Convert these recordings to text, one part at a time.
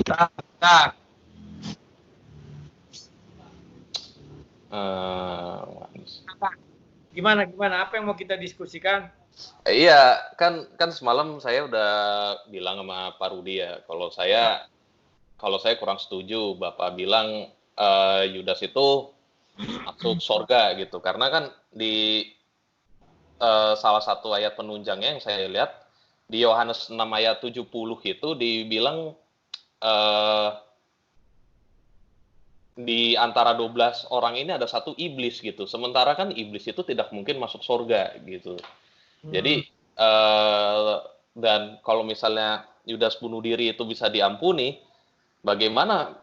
Tak, tak. Gimana? Apa yang mau kita diskusikan? Iya, kan semalam saya udah bilang sama Pak Rudi ya, kalau saya kurang setuju. Bapak bilang Yudas itu masuk surga gitu, karena kan di salah satu ayat penunjangnya yang saya lihat di Yohanes 6 ayat 70 itu dibilang di antara 12 orang ini ada satu iblis gitu. Sementara kan iblis itu tidak mungkin masuk surga gitu. Jadi dan kalau misalnya Yudas bunuh diri itu bisa diampuni, bagaimana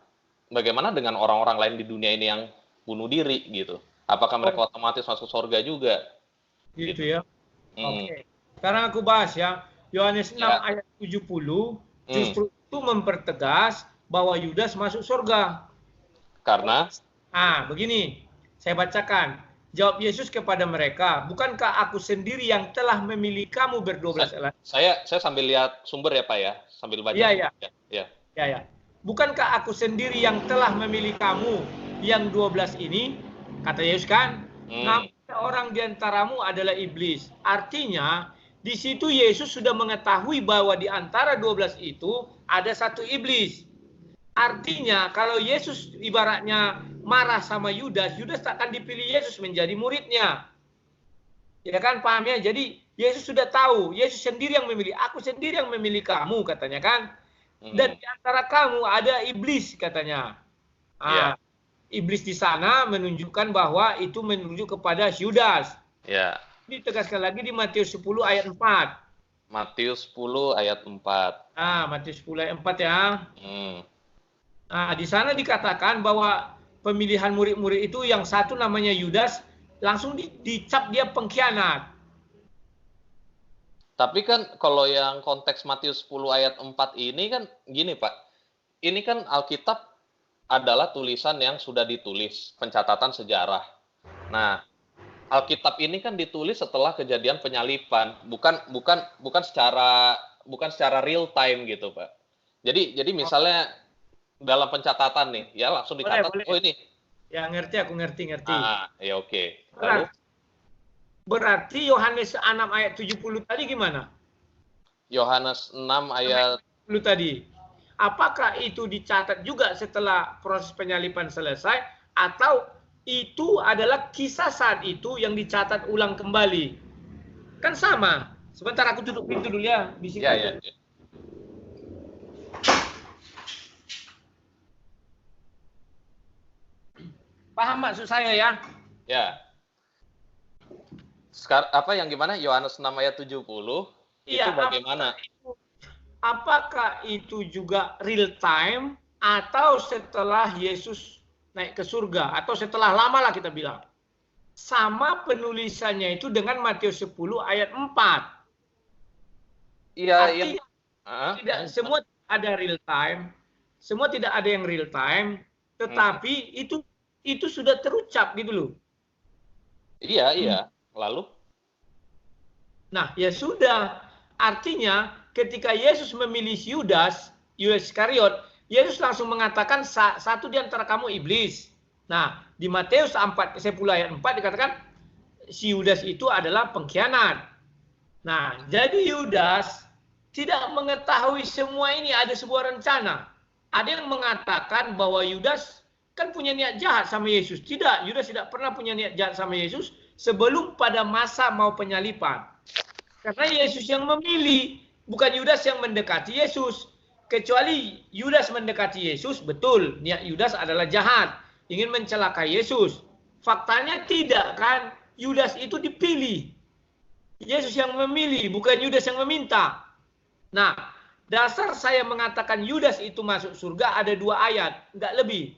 dengan orang-orang lain di dunia ini yang bunuh diri gitu? Apakah mereka otomatis masuk surga juga? Gitu ya. Oke. Sekarang aku bahas ya. Yohanes 6 ayat 70 justru itu mempertegas bahwa Yudas masuk surga. Karena? Begini. Saya bacakan. Jawab Yesus kepada mereka, bukankah aku sendiri yang telah memilih kamu ber-12 orang? Saya sambil lihat sumber ya Pak ya, sambil baca. Ya. Bukankah aku sendiri yang telah memilih kamu yang 12 ini? Kata Yesus kan, namun orang di antaramu adalah iblis. Artinya, di situ Yesus sudah mengetahui bahwa di antara 12 itu ada satu iblis. Artinya, kalau Yesus ibaratnya marah sama Yudas, Yudas tak akan dipilih Yesus menjadi muridnya. Ya kan, paham ya? Jadi, Yesus sudah tahu, Yesus sendiri yang memilih, aku sendiri yang memilih kamu, katanya kan. Dan di antara kamu ada iblis, katanya. Iblis di sana menunjukkan bahwa itu menunjuk kepada Yudas. Ini tegaskan lagi di Matius 10 ayat 4. Matius 10 ayat 4. Matius 10 ayat 4 ya. Di sana dikatakan bahwa pemilihan murid-murid itu yang satu namanya Yudas, langsung dicap dia pengkhianat. Tapi kan kalau yang konteks Matius 10 ayat 4 ini kan gini Pak, ini kan Alkitab adalah tulisan yang sudah ditulis, pencatatan sejarah. Nah, Alkitab ini kan ditulis setelah kejadian penyaliban, bukan secara real time gitu Pak. Jadi misalnya dalam pencatatan nih, ya langsung dicatat, boleh. oh ini. Ya ngerti, aku ngerti. Ya oke. Lalu? Berarti Yohanes 6 ayat 70 tadi gimana? Yohanes 6 ayat 70 tadi. Apakah itu dicatat juga setelah proses penyaliban selesai, atau itu adalah kisah saat itu yang dicatat ulang kembali? Kan sama. Sebentar aku tutup pintu dulu ya. Ya. Paham maksud saya ya? Ya. Sekarang apa yang gimana? Yohanes 6 ayat 70 itu bagaimana? Apakah itu juga real time atau setelah Yesus naik ke surga, atau setelah lama lah kita bilang? Sama penulisannya itu dengan Matius 10 ayat 4. Iya. Tidak semua ada real time, semua tidak ada yang real time, tetapi itu sudah terucap gitu loh. Iya. Lalu? Nah, ya sudah. Artinya ketika Yesus memilih Yudas Iskariot, Yesus langsung mengatakan satu di antara kamu iblis. Nah, di Matius 10 ayat 4 dikatakan si Yudas itu adalah pengkhianat. Nah, jadi Yudas tidak mengetahui semua ini, ada sebuah rencana. Ada yang mengatakan bahwa Yudas kan punya niat jahat sama Yesus. Tidak, Yudas tidak pernah punya niat jahat sama Yesus sebelum pada masa mau penyaliban. Karena Yesus yang memilih, bukan Yudas yang mendekati Yesus. Kecuali Yudas mendekati Yesus, betul, niat Yudas adalah jahat, ingin mencelakai Yesus. Faktanya tidak kan, Yudas itu dipilih. Yesus yang memilih, bukan Yudas yang meminta. Nah, dasar saya mengatakan Yudas itu masuk surga ada 2 ayat, enggak lebih.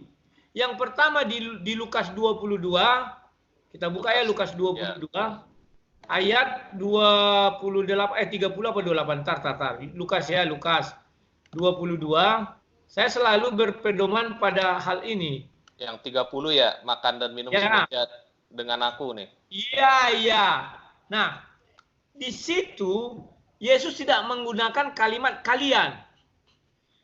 Yang pertama di Lukas 22, kita buka ya Lukas 22. Ayat 28 30 apa 28? Tar. Lukas 22. Saya selalu berpedoman pada hal ini. Yang 30 ya, makan dan minum semeja dengan aku nih. Iya. Nah, di situ Yesus tidak menggunakan kalimat kalian.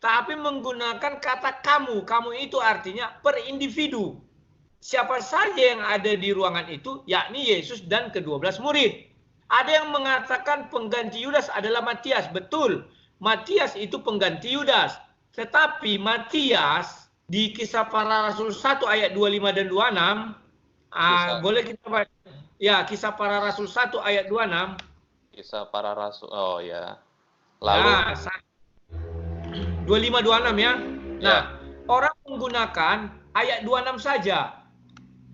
tapi menggunakan kata kamu. Kamu itu artinya per individu. Siapa saja yang ada di ruangan itu, yakni Yesus dan ke-12 murid. Ada yang mengatakan pengganti Yudas adalah Matias. Betul, Matias itu pengganti Yudas. Tetapi Matias di Kisah Para Rasul 1 ayat 25 dan 26, boleh kita baca? Ya, Kisah Para Rasul 1 ayat 26. Kisah Para Rasul, oh ya. Lalu ya, 25-26 ya. Nah, orang menggunakan ayat 26 saja.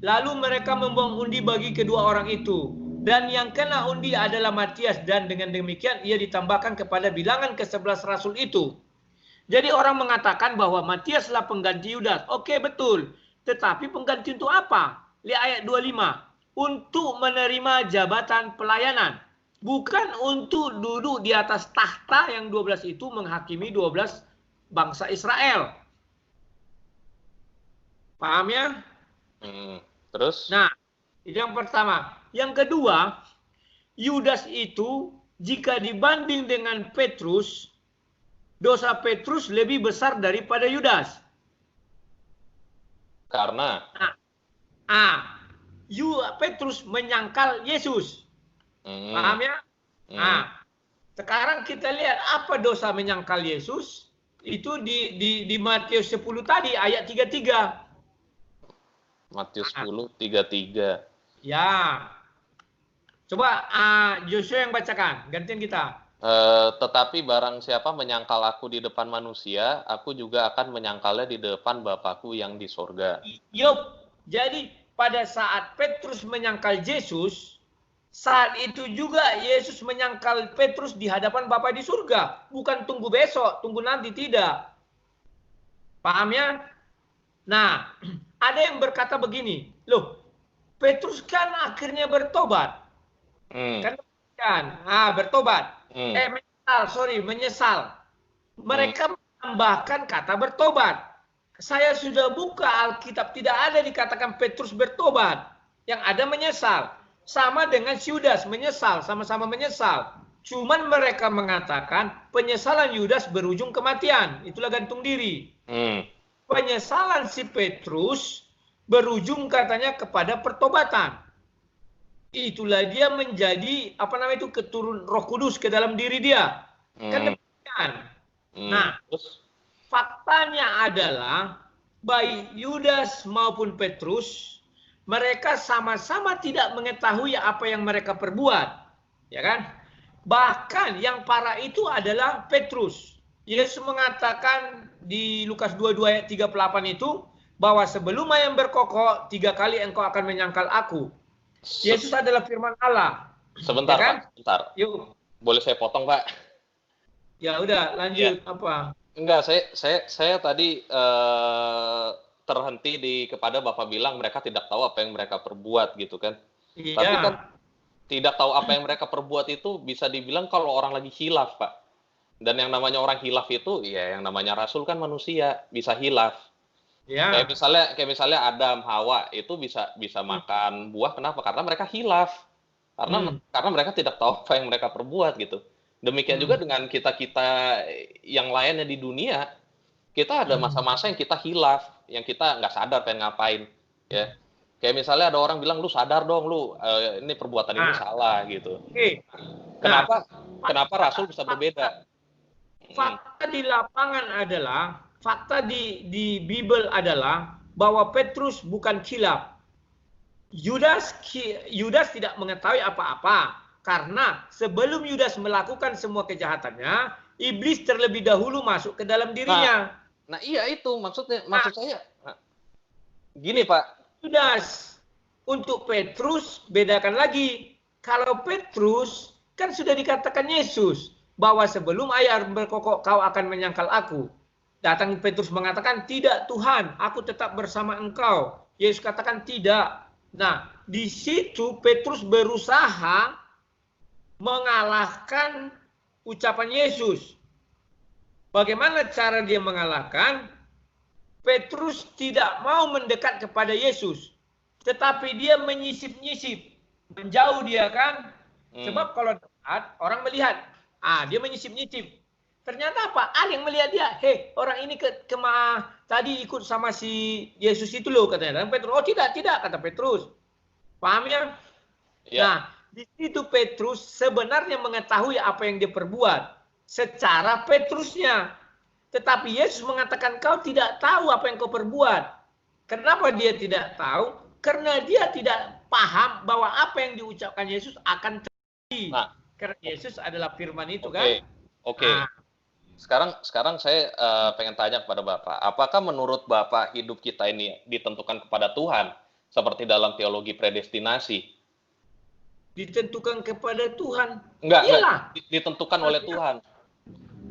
Lalu mereka membuang undi bagi kedua orang itu. Dan yang kena undi adalah Matias. Dan dengan demikian ia ditambahkan kepada bilangan ke-11 rasul itu. Jadi orang mengatakan bahwa Matiaslah pengganti Yudas. Oke, betul. Tetapi pengganti untuk apa? Lihat ayat 25. Untuk menerima jabatan pelayanan. Bukan untuk duduk di atas tahta yang 12 itu menghakimi 12 bangsa Israel. Paham ya? Terus? Nah, itu yang pertama. Yang kedua, Yudas itu jika dibanding dengan Petrus, dosa Petrus lebih besar daripada Yudas. Karena? Petrus menyangkal Yesus. Paham ya? Sekarang kita lihat apa dosa menyangkal Yesus. Itu di Matius 10 tadi, ayat 33. Matius 10, 33. Ya. Coba Joshua yang bacakan, gantian kita. Tetapi barang siapa menyangkal aku di depan manusia, aku juga akan menyangkalnya di depan Bapakku yang di sorga. Yup. Jadi pada saat Petrus menyangkal Yesus, saat itu juga Yesus menyangkal Petrus di hadapan Bapa di surga. Bukan tunggu besok, tunggu nanti, tidak. Paham ya? Nah, ada yang berkata begini, loh, Petrus kan akhirnya bertobat. Bertobat. Menyesal. Mereka menambahkan kata bertobat. Saya sudah buka Alkitab, tidak ada dikatakan Petrus bertobat. Yang ada menyesal. Sama dengan Yudas menyesal, sama-sama menyesal. Cuman mereka mengatakan penyesalan Yudas berujung kematian. Itulah gantung diri. Penyesalan si Petrus berujung katanya kepada pertobatan. Itulah dia menjadi keturun Roh Kudus ke dalam diri dia. Kan demikian. Nah, faktanya adalah baik Yudas maupun Petrus, mereka sama-sama tidak mengetahui apa yang mereka perbuat, ya kan? Bahkan yang parah itu adalah Petrus. Yesus mengatakan di Lukas 22 ayat 38 itu bahwa sebelum ayam berkokok 3 kali engkau akan menyangkal aku. Yesus adalah firman Allah. Sebentar, ya kan? Pak. Sebentar. Yuk. Boleh saya potong, Pak? Ya udah, lanjut. Ya. Apa? Enggak, saya tadi terhenti kepada Bapak bilang mereka tidak tahu apa yang mereka perbuat gitu kan. Iya. Tapi kan tidak tahu apa yang mereka perbuat itu bisa dibilang kalau orang lagi hilaf, Pak. Dan yang namanya orang hilaf itu, ya yang namanya Rasul kan manusia, bisa hilaf. Ya. Kayak misalnya Adam, Hawa itu bisa makan buah, kenapa? Karena mereka hilaf. Karena mereka tidak tahu apa yang mereka perbuat gitu. Demikian juga dengan kita yang lainnya di dunia, kita ada masa-masa yang kita hilaf, yang kita nggak sadar pengen ngapain, ya. Kayak misalnya ada orang bilang, lu sadar dong, ini perbuatan ini salah gitu. Kenapa Rasul bisa berbeda? Fakta di lapangan adalah, fakta di Bible adalah bahwa Petrus bukan khilaf. Yudas tidak mengetahui apa-apa karena sebelum Yudas melakukan semua kejahatannya, iblis terlebih dahulu masuk ke dalam dirinya. Nah iya itu maksud saya. Gini Pak. Yudas. Untuk Petrus bedakan lagi. Kalau Petrus kan sudah dikatakan Yesus bahwa sebelum ayam berkokok kau akan menyangkal aku. Datang Petrus mengatakan, tidak Tuhan, aku tetap bersama engkau. Yesus katakan tidak. Nah, di situ Petrus berusaha mengalahkan ucapan Yesus. Bagaimana cara dia mengalahkan? Petrus tidak mau mendekat kepada Yesus. Tetapi dia menyisip-nyisip. Menjauh dia kan. Sebab kalau dekat, orang melihat. Dia menyisip-nyisip. Ternyata apa? Ada yang melihat dia. Hei, orang ini tadi ikut sama si Yesus itu loh katanya. Dan Petrus, oh tidak, kata Petrus. Paham ya? Ya. Nah, di situ Petrus sebenarnya mengetahui apa yang dia perbuat secara Petrusnya. Tetapi Yesus mengatakan kau tidak tahu apa yang kau perbuat. Kenapa dia tidak tahu? Karena dia tidak paham bahwa apa yang diucapkan Yesus akan terjadi. Nah, karena Yesus adalah firman itu kan? Oke. Nah, sekarang saya pengen tanya kepada Bapak, apakah menurut Bapak hidup kita ini ditentukan kepada Tuhan seperti dalam teologi predestinasi? Ditentukan kepada Tuhan? Enggak, ditentukan oleh Tuhan.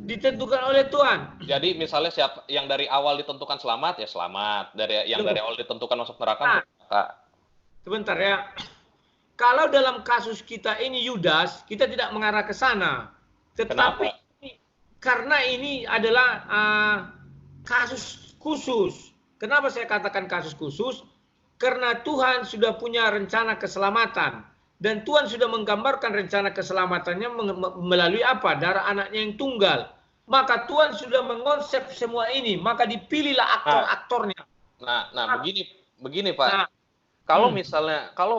Ditentukan oleh Tuhan. Jadi misalnya siapa yang dari awal ditentukan selamat ya selamat, dari awal ditentukan masuk neraka masuk neraka. Sebentar ya. Kalau dalam kasus kita ini Yudas, kita tidak mengarah ke sana. Tetapi karena ini adalah kasus khusus. Kenapa saya katakan kasus khusus? Karena Tuhan sudah punya rencana keselamatan. Dan Tuhan sudah menggambarkan rencana keselamatannya melalui apa? Darah anaknya yang tunggal. Maka Tuhan sudah mengonsep semua ini. Maka dipilihlah aktor-aktornya. Nah, begini Pak. Nah, kalau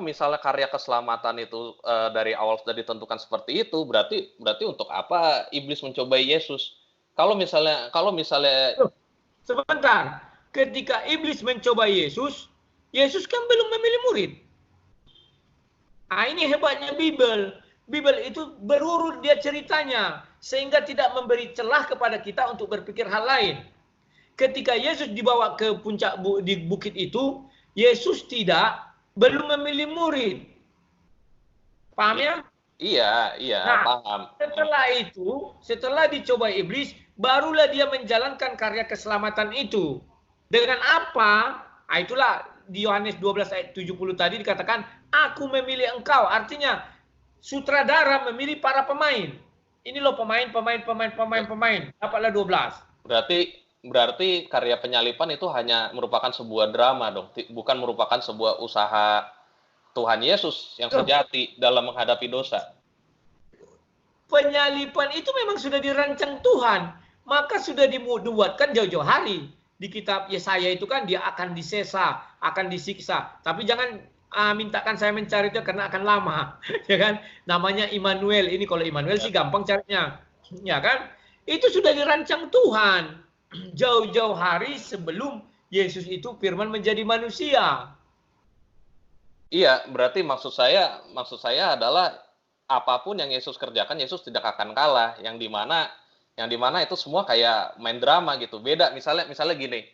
misalnya karya keselamatan itu dari awal sudah ditentukan seperti itu, berarti untuk apa iblis mencobai Yesus? Kalau misalnya sebentar, ketika iblis mencoba Yesus, Yesus kan belum memilih murid. Ini hebatnya Bible. Bible itu berurut dia ceritanya sehingga tidak memberi celah kepada kita untuk berpikir hal lain. Ketika Yesus dibawa ke puncak di bukit itu, Yesus belum memilih murid. Paham ya? Iya, paham. Setelah dicoba iblis, barulah dia menjalankan karya keselamatan itu. Dengan apa? Itulah di Yohanes 12 ayat 70 tadi dikatakan, aku memilih engkau. Artinya, sutradara memilih para pemain. Ini loh pemain. Dapatlah 12. Berarti karya penyalipan itu hanya merupakan sebuah drama dong, bukan merupakan sebuah usaha Tuhan Yesus yang sejati dalam menghadapi dosa. Penyalipan itu memang sudah dirancang Tuhan, maka sudah dibuatkan jauh-jauh hari. Di kitab Yesaya itu kan dia akan disesa, akan disiksa. Tapi jangan mintakan saya mencari itu karena akan lama, ya kan? Namanya Immanuel. Ini kalau Immanuel sih gampang carinya, ya kan? Itu sudah dirancang Tuhan jauh-jauh hari sebelum Yesus itu firman menjadi manusia. Iya, berarti maksud saya adalah apapun yang Yesus kerjakan, Yesus tidak akan kalah. Yang dimana itu semua kayak main drama gitu. Beda, misalnya gini,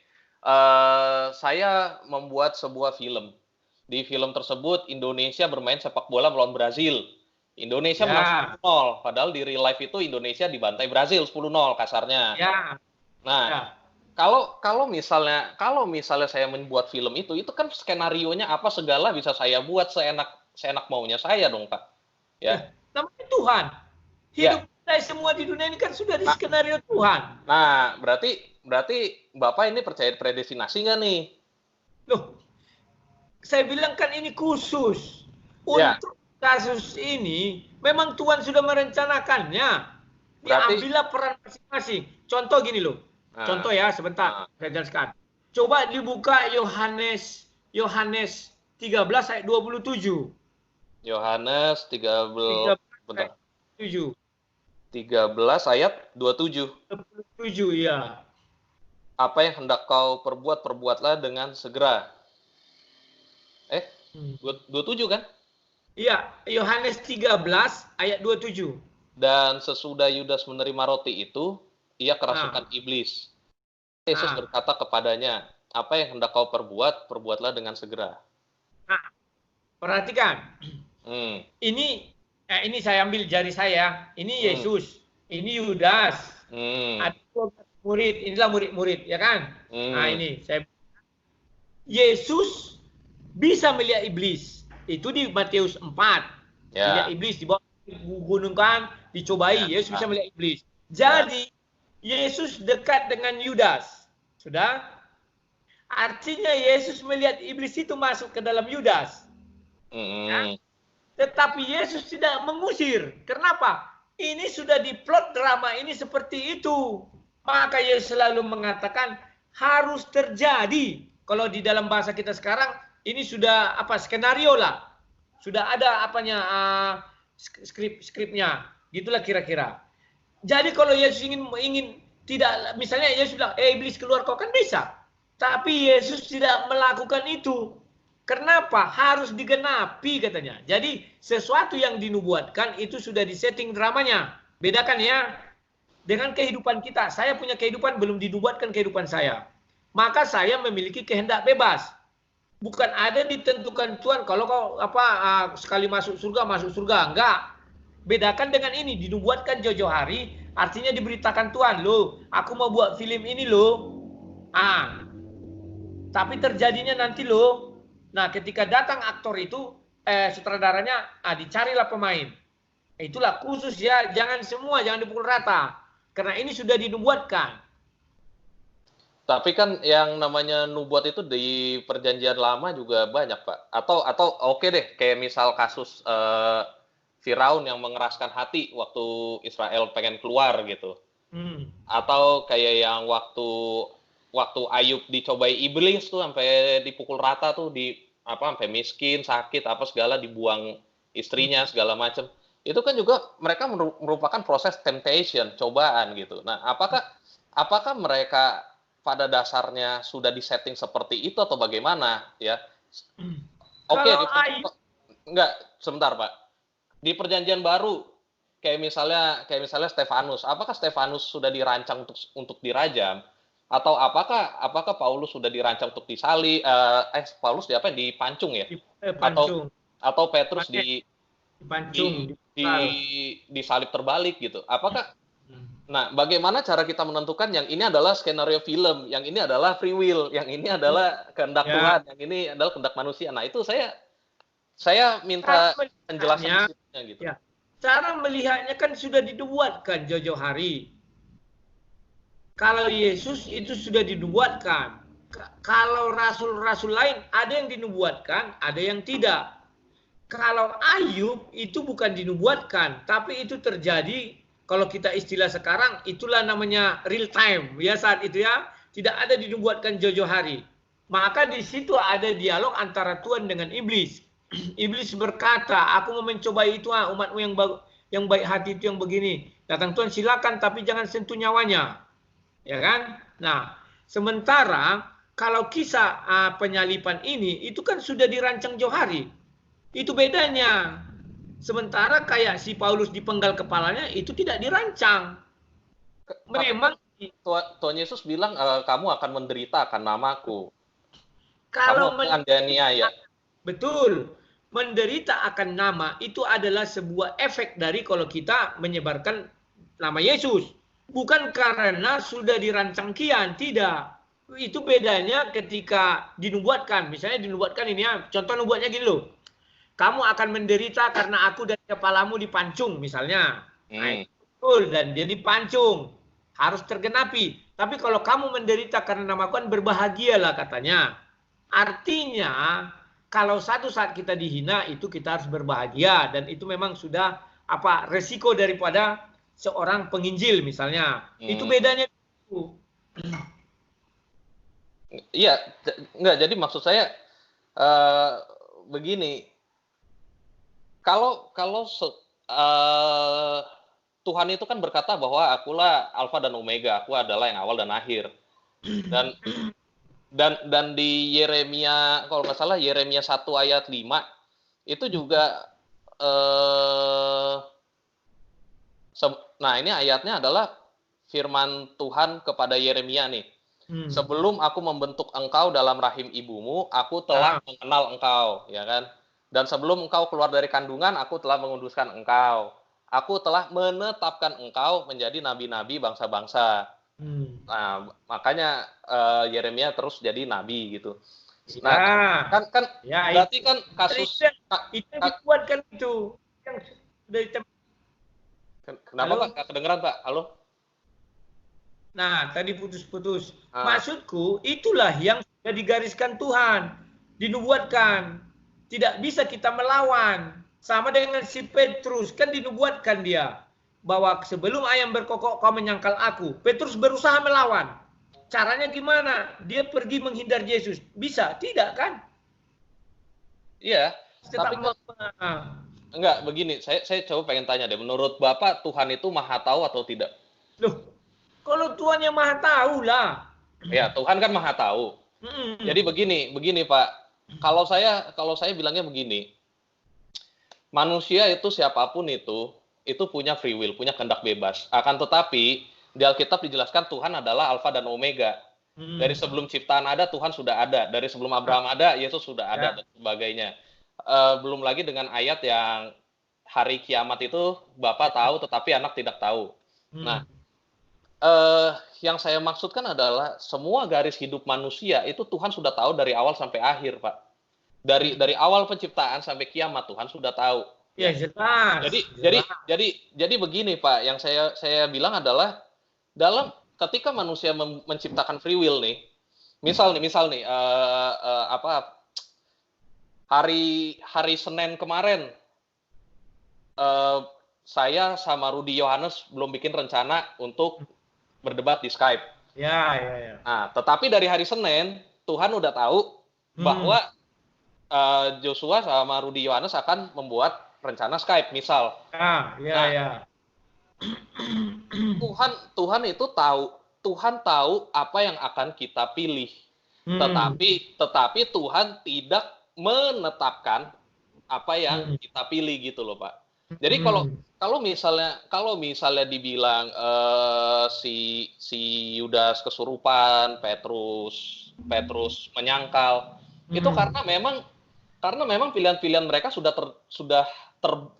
saya membuat sebuah film. Di film tersebut Indonesia bermain sepak bola melawan Brazil. Indonesia menang 10-0, padahal di real life itu Indonesia dibantai Brazil 10-0 kasarnya. Ya. Nah, kalau misalnya saya membuat film itu kan skenarionya apa segala bisa saya buat seenak maunya saya dong, Pak. Ya. Namanya Tuhan. Hidup kita semua di dunia ini kan sudah di skenario Tuhan. Nah, berarti Bapak ini percaya predestinasi nggak nih? Loh, saya bilang kan ini khusus. Untuk kasus ini, memang Tuhan sudah merencanakannya. Diambillah peran masing-masing. Contoh gini loh. Contoh ya, sebentar. Saya jelaskan. Coba dibuka Yohanes 13 ayat 27. Yohanes 13 bentar. 7. 13 ayat 27. 27 ya. Apa yang hendak kau perbuat, perbuatlah dengan segera. 27 kan? Iya, Yohanes 13 ayat 27. Dan sesudah Yudas menerima roti itu, ia kerasukan iblis. Yesus berkata kepadanya, apa yang hendak kau perbuat, perbuatlah dengan segera. Perhatikan. Ini saya ambil jari saya. Ini Yesus. Ini Yudas. Ada murid. Inilah murid-murid, ya kan? Nah ini. Yesus bisa melihat iblis. Itu di Matius 4. Melihat iblis di bawah gunung kan, dicobai. Yesus bisa melihat iblis. Jadi, Yesus dekat dengan Yudas. Sudah? Artinya Yesus melihat iblis itu masuk ke dalam Yudas. Ya? Tetapi Yesus tidak mengusir. Kenapa? Ini sudah diplot drama ini seperti itu. Maka Yesus selalu mengatakan harus terjadi. Kalau di dalam bahasa kita sekarang ini sudah skenario lah. Sudah ada skripnya. Gitulah kira-kira. Jadi kalau Yesus ingin tidak, misalnya Yesus bilang, iblis keluar, kau kan bisa. Tapi Yesus tidak melakukan itu. Kenapa? Harus digenapi katanya. Jadi sesuatu yang dinubuatkan itu sudah disetting dramanya. Bedakan ya dengan kehidupan kita. Saya punya kehidupan, belum dinubuatkan kehidupan saya. Maka saya memiliki kehendak bebas. Bukan ada ditentukan Tuhan kalau kau sekali masuk surga, enggak. Bedakan dengan ini, dinubuatkan jauh-jauh hari, artinya diberitakan Tuhan, loh, aku mau buat film ini loh. Tapi terjadinya nanti loh. Nah, ketika datang aktor itu, sutradaranya, dicarilah pemain. Itulah khusus ya, jangan dipukul rata. Karena ini sudah dinubuatkan. Tapi kan yang namanya nubuat itu di perjanjian lama juga banyak, Pak. Atau oke deh, kayak misal kasus Firaun yang mengeraskan hati waktu Israel pengen keluar gitu. Atau kayak yang waktu Ayub dicobai iblis tuh sampai dipukul rata tuh, sampai miskin, sakit, segala, dibuang istrinya segala macam. Itu kan juga mereka merupakan proses temptation, cobaan gitu. Nah, apakah mereka pada dasarnya sudah disetting seperti itu atau bagaimana ya? Oke, enggak, sebentar, Pak. Di perjanjian baru kayak misalnya Stefanus, apakah Stefanus sudah dirancang untuk dirajam? Atau apakah Paulus sudah dirancang untuk disalib? Paulus dipancung ya? Atau Petrus dipancung, disalib terbalik gitu? Nah, bagaimana cara kita menentukan yang ini adalah skenario film, yang ini adalah free will, yang ini adalah kehendak Tuhan, yang ini adalah kehendak manusia? Nah, itu saya minta penjelasan gitu. Ya. Cara melihatnya kan sudah dinubuatkan jauh-jauh hari. Kalau Yesus itu sudah dinubuatkan. Kalau rasul-rasul lain ada yang dinubuatkan, ada yang tidak. Kalau Ayub itu bukan dinubuatkan, tapi itu terjadi, kalau kita istilah sekarang, itulah namanya real time. Ya saat itu ya, tidak ada dinubuatkan jauh-jauh hari. Maka di situ ada dialog antara Tuhan dengan iblis. Iblis berkata, aku mau mencobai itu umatmu yang baik hati itu yang begini. Datang Tuhan, silakan, tapi jangan sentuh nyawanya. Ya kan? Nah, sementara kalau kisah penyalipan ini itu kan sudah dirancang jauh hari. Itu bedanya. Sementara kayak si Paulus dipenggal kepalanya itu tidak dirancang. Memang Tuhan Yesus bilang kamu akan menderita akan namaku. Kalau kamu akan dianiaya. Betul. Menderita akan nama itu adalah sebuah efek dari kalau kita menyebarkan nama Yesus. Bukan karena sudah dirancang kian, tidak. Itu bedanya ketika dinubuatkan. Misalnya dinubuatkan ini ya, contoh nubuatnya gini loh. Kamu akan menderita karena aku dari kepalamu dipancung misalnya. Nah, betul, dan dia dipancung. Harus tergenapi. Tapi kalau kamu menderita karena namaku kan berbahagialah katanya. Artinya kalau satu saat kita dihina itu kita harus berbahagia. Dan itu memang sudah resiko daripada seorang penginjil misalnya. Itu bedanya. Iya, enggak, jadi maksud saya begini. Kalau Tuhan itu kan berkata bahwa akulah Alfa dan Omega, aku adalah yang awal dan akhir. Dan di Yeremia, kalau nggak salah Yeremia 1 ayat 5 itu juga nah ini ayatnya adalah firman Tuhan kepada Yeremia nih. Sebelum aku membentuk engkau dalam rahim ibumu, aku telah mengenal engkau, ya kan? Dan sebelum engkau keluar dari kandungan, aku telah menguduskan engkau. Aku telah menetapkan engkau menjadi nabi-nabi bangsa-bangsa. Nah, makanya Yeremia terus jadi nabi gitu. Nah, kan ya, berarti kan kasus itu dibuatkan itu yang sudah. Kenapa Pak? Nggak kedengeran Pak? Halo? Nah, tadi putus-putus. Maksudku, itulah yang sudah digariskan Tuhan, dinubuatkan. Tidak bisa kita melawan. Sama dengan si Petrus, kan dinubuatkan dia. bahwa sebelum ayam berkokok kau menyangkal aku. Petrus berusaha melawan. Caranya gimana? Dia pergi menghindar Yesus. Bisa? Tidak kan? Iya, Tetap tapi enggak begini. Saya coba pengen tanya deh. Menurut Bapak Tuhan itu maha tahu atau tidak? Loh, kalau Tuhan yang maha tahu lah. Ya, Tuhan kan maha tahu. Jadi begini Pak. Kalau saya bilangnya begini. Manusia itu siapapun itu punya free will, punya kehendak bebas. Akan tetapi di Alkitab dijelaskan Tuhan adalah Alfa dan Omega. Dari sebelum ciptaan ada, Tuhan sudah ada. Dari sebelum Abraham ada, Yesus sudah ada, dan sebagainya. Belum lagi dengan ayat yang hari kiamat itu Bapa tahu, tetapi anak tidak tahu. Nah, yang saya maksudkan adalah semua garis hidup manusia itu Tuhan sudah tahu dari awal sampai akhir, Pak. Dari awal penciptaan sampai kiamat Tuhan sudah tahu. Ya, jelas. Jadi begini, Pak, yang saya bilang adalah dalam ketika manusia menciptakan free will nih, misal nih hari Senin kemarin saya sama Rudy Yohanes belum bikin rencana untuk berdebat di Skype. Ya. Nah, tetapi dari hari Senin Tuhan udah tahu bahwa Joshua sama Rudy Yohanes akan membuat rencana Skype, misal. Ya. Tuhan itu tahu, Tuhan tahu apa yang akan kita pilih. Tetapi Tuhan tidak menetapkan apa yang kita pilih gitu loh, Pak. Jadi kalau misalnya dibilang si Yudas kesurupan, Petrus menyangkal, itu karena memang pilihan-pilihan mereka sudah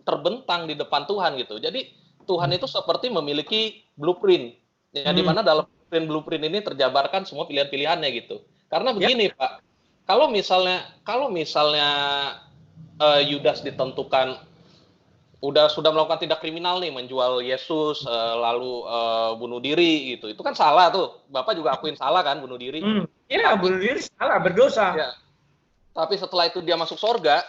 terbentang di depan Tuhan gitu. Jadi Tuhan itu seperti memiliki blueprint, yang dimana dalam blueprint ini terjabarkan semua pilihan-pilihannya gitu. Karena begini, Pak, kalau misalnya Yudas ditentukan sudah melakukan tindak kriminal nih, menjual Yesus, lalu bunuh diri gitu, itu kan salah tuh. Bapak juga akuin salah kan, bunuh diri? Iya, bunuh diri salah, berdosa. Ya. Tapi setelah itu dia masuk surga,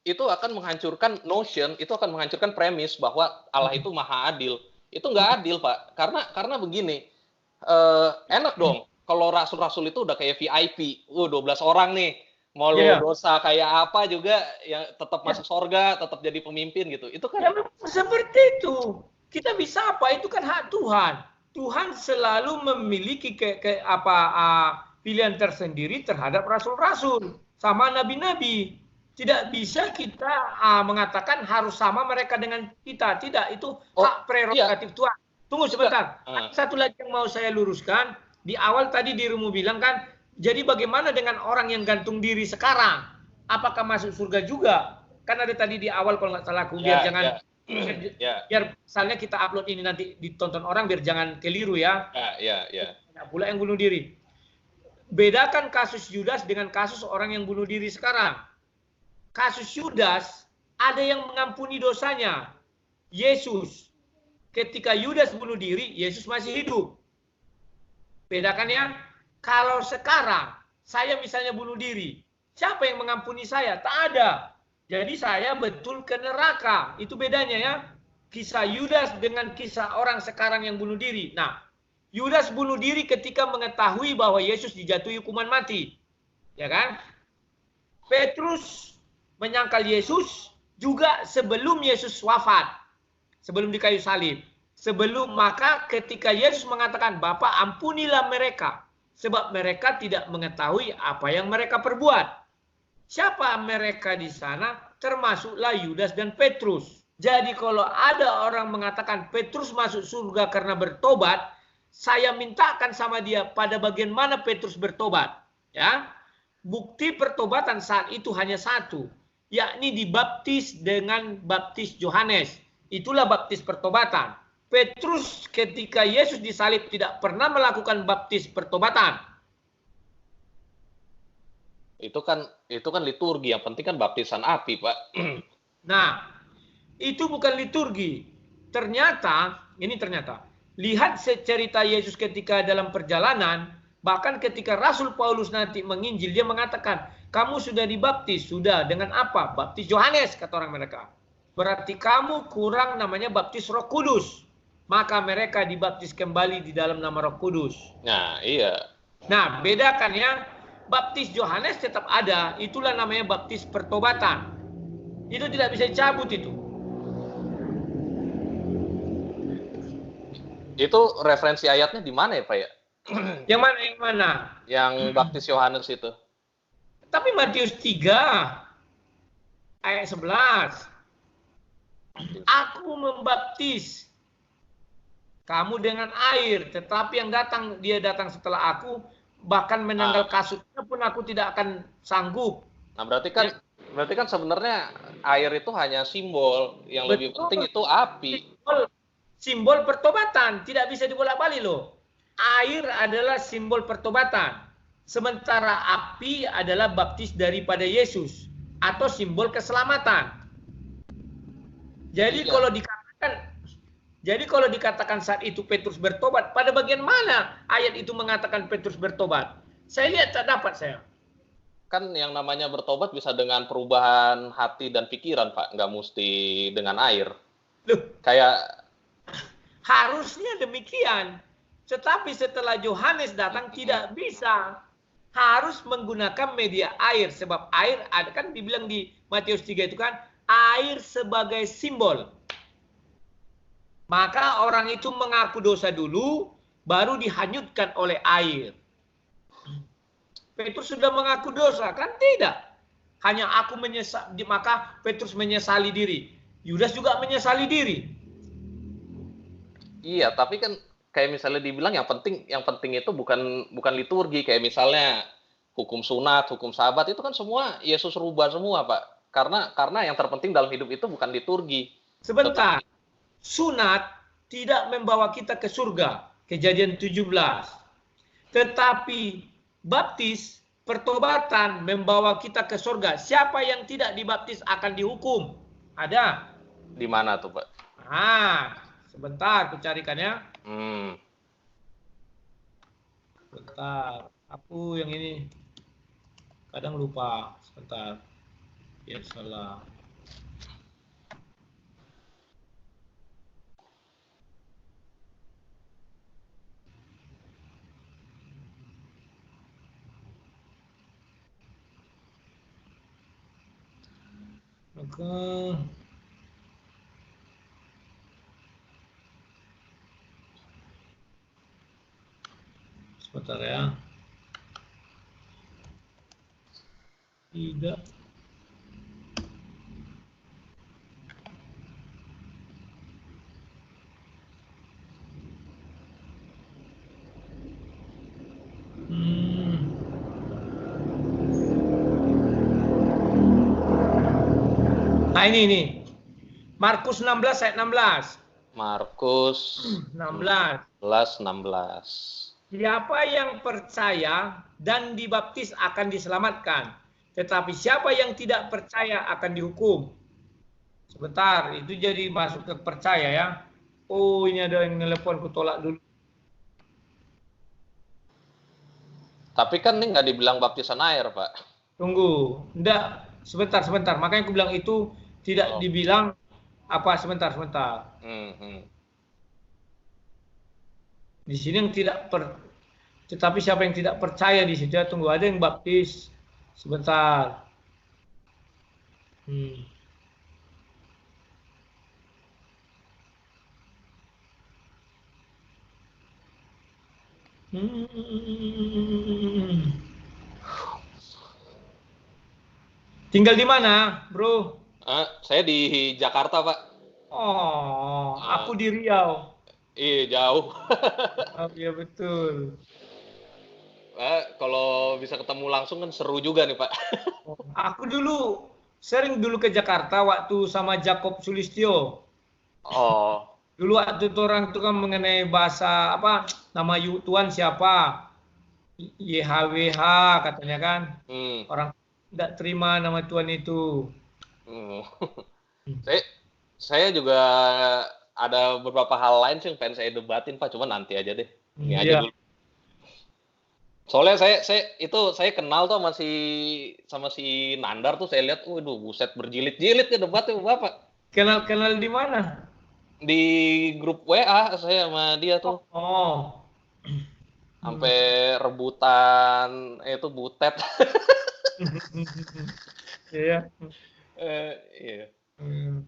itu akan menghancurkan notion, itu akan menghancurkan premis bahwa Allah itu maha adil. Itu nggak adil, Pak. Karena begini, enak dong kalau rasul-rasul itu udah kayak VIP. 12 orang nih, mau dosa kayak apa juga yang tetap masuk surga, tetap jadi pemimpin gitu. Itu kan seperti itu. Kita bisa apa? Itu kan hak Tuhan. Tuhan selalu memiliki pilihan tersendiri terhadap rasul-rasul sama nabi-nabi. Tidak bisa kita mengatakan harus sama mereka dengan kita. Tidak, itu hak prerogatif Tuhan. Tunggu sebentar. Satu lagi yang mau saya luruskan. Di awal tadi dirimu bilang kan, jadi bagaimana dengan orang yang gantung diri sekarang? Apakah masuk surga juga? Kan ada tadi di awal kalau nggak salah aku, biar biar misalnya kita upload ini nanti ditonton orang, biar jangan keliru ya. Tidak pula yang bunuh diri. Bedakan kasus Yudas dengan kasus orang yang bunuh diri sekarang. Kasus Yudas ada yang mengampuni dosanya. Yesus. Ketika Yudas bunuh diri, Yesus masih hidup. Bedakan ya. Kalau sekarang saya misalnya bunuh diri, siapa yang mengampuni saya? Tak ada. Jadi saya betul ke neraka. Itu bedanya ya. Kisah Yudas dengan kisah orang sekarang yang bunuh diri. Nah, Yudas bunuh diri ketika mengetahui bahwa Yesus dijatuhi hukuman mati. Ya kan? Petrus menyangkal Yesus juga sebelum Yesus wafat, sebelum di kayu salib. Maka ketika Yesus mengatakan, Bapa ampunilah mereka, sebab mereka tidak mengetahui apa yang mereka perbuat. Siapa mereka di sana? Termasuklah Yudas dan Petrus. Jadi kalau ada orang mengatakan Petrus masuk surga karena bertobat, saya mintakan sama dia pada bagian mana Petrus bertobat. Ya, bukti pertobatan saat itu hanya satu, yakni dibaptis dengan baptis Yohanes. Itulah baptis pertobatan. Petrus ketika Yesus disalib tidak pernah melakukan baptis pertobatan. Itu kan liturgi, yang penting kan baptisan api, Pak. Nah, itu bukan liturgi. Ternyata, lihat cerita Yesus ketika dalam perjalanan, bahkan ketika Rasul Paulus nanti menginjil, dia mengatakan, kamu sudah dibaptis, sudah, dengan apa? Baptis Yohanes, kata orang mereka. Berarti kamu kurang namanya baptis Roh Kudus. maka mereka dibaptis kembali di dalam nama Roh Kudus. Nah, iya. Nah, bedakan ya, baptis Yohanes tetap ada, itulah namanya baptis pertobatan. Itu tidak bisa dicabut itu. Itu referensi ayatnya di mana ya, Pak ya? Yang mana? Yang baptis Yohanes itu. Tapi Matius 3 ayat 11. Aku membaptis kamu dengan air, tetapi yang dia datang setelah aku, bahkan menanggal kasutnya pun aku tidak akan sanggup. Nah, berarti kan sebenarnya air itu hanya simbol, yang lebih penting itu api. Simbol pertobatan, tidak bisa dibolak-balik loh. Air adalah simbol pertobatan, sementara api adalah baptis daripada Yesus atau simbol keselamatan. Jadi kalau dikatakan saat itu Petrus bertobat, pada bagian mana ayat itu mengatakan Petrus bertobat? Saya lihat tak dapat saya. Kan yang namanya bertobat bisa dengan perubahan hati dan pikiran, Pak. Nggak mesti dengan air. Loh, kayak harusnya demikian. Tetapi setelah Yohanes datang tidak bisa. Harus menggunakan media air. Sebab air, ada kan dibilang di Matius 3 itu kan, air sebagai simbol. Maka orang itu mengaku dosa dulu, baru dihanyutkan oleh air. Petrus sudah mengaku dosa, kan tidak. Hanya aku menyesal, maka Petrus menyesali diri. Yudas juga menyesali diri. Iya, tapi kan kayak misalnya dibilang yang penting itu bukan liturgi, kayak misalnya hukum sunat, hukum sabat itu kan semua Yesus rubah semua, Pak. Karena yang terpenting dalam hidup itu bukan liturgi. Sebentar. Sunat tidak membawa kita ke surga. Kejadian 17. Tetapi baptis, pertobatan membawa kita ke surga. Siapa yang tidak dibaptis akan dihukum. Ada. Di mana tuh, Pak? Sebentar, aku carikan ya. Sebentar. Aku yang ini kadang lupa. Sebentar. Ya salah. Maka sebentar ya. Tidak. Nah ini. Markus 16 ayat 16. Markus 16. Siapa yang percaya dan dibaptis akan diselamatkan. Tetapi siapa yang tidak percaya akan dihukum. Sebentar, itu jadi masuk ke percaya ya. Oh, ini ada yang nelpon, aku tolak dulu. Tapi kan ini nggak dibilang baptisan air, Pak. Tunggu. Enggak, sebentar. Makanya aku bilang itu tidak dibilang apa, sebentar. Di sini yang tetapi siapa yang tidak percaya di situ, tunggu, ada yang baptis. Sebentar. Tinggal di mana, bro? Saya di Jakarta, Pak. Oh, aku di Riau. Iya, jauh. Iya, betul. Kalau bisa ketemu langsung kan seru juga nih, Pak. Aku sering ke Jakarta waktu sama Jacob Sulistyo. Oh. Dulu waktu itu orang itu kan mengenai bahasa apa, nama Tuhan siapa? YHWH katanya kan. Orang tidak terima nama Tuhan itu. Saya juga ada beberapa hal lain sih yang pengen saya debatin, Pak. Cuma nanti aja deh. Ini aja dulu. Soalnya saya kenal tuh sama si Nandar tuh, saya lihat, waduh, buset, berjilid-jilid ya debatnya, Bapak. Kenal di mana? Di grup WA saya sama dia tuh. Oh. Sampai rebutan itu butet. Iya. Iya. Hmm.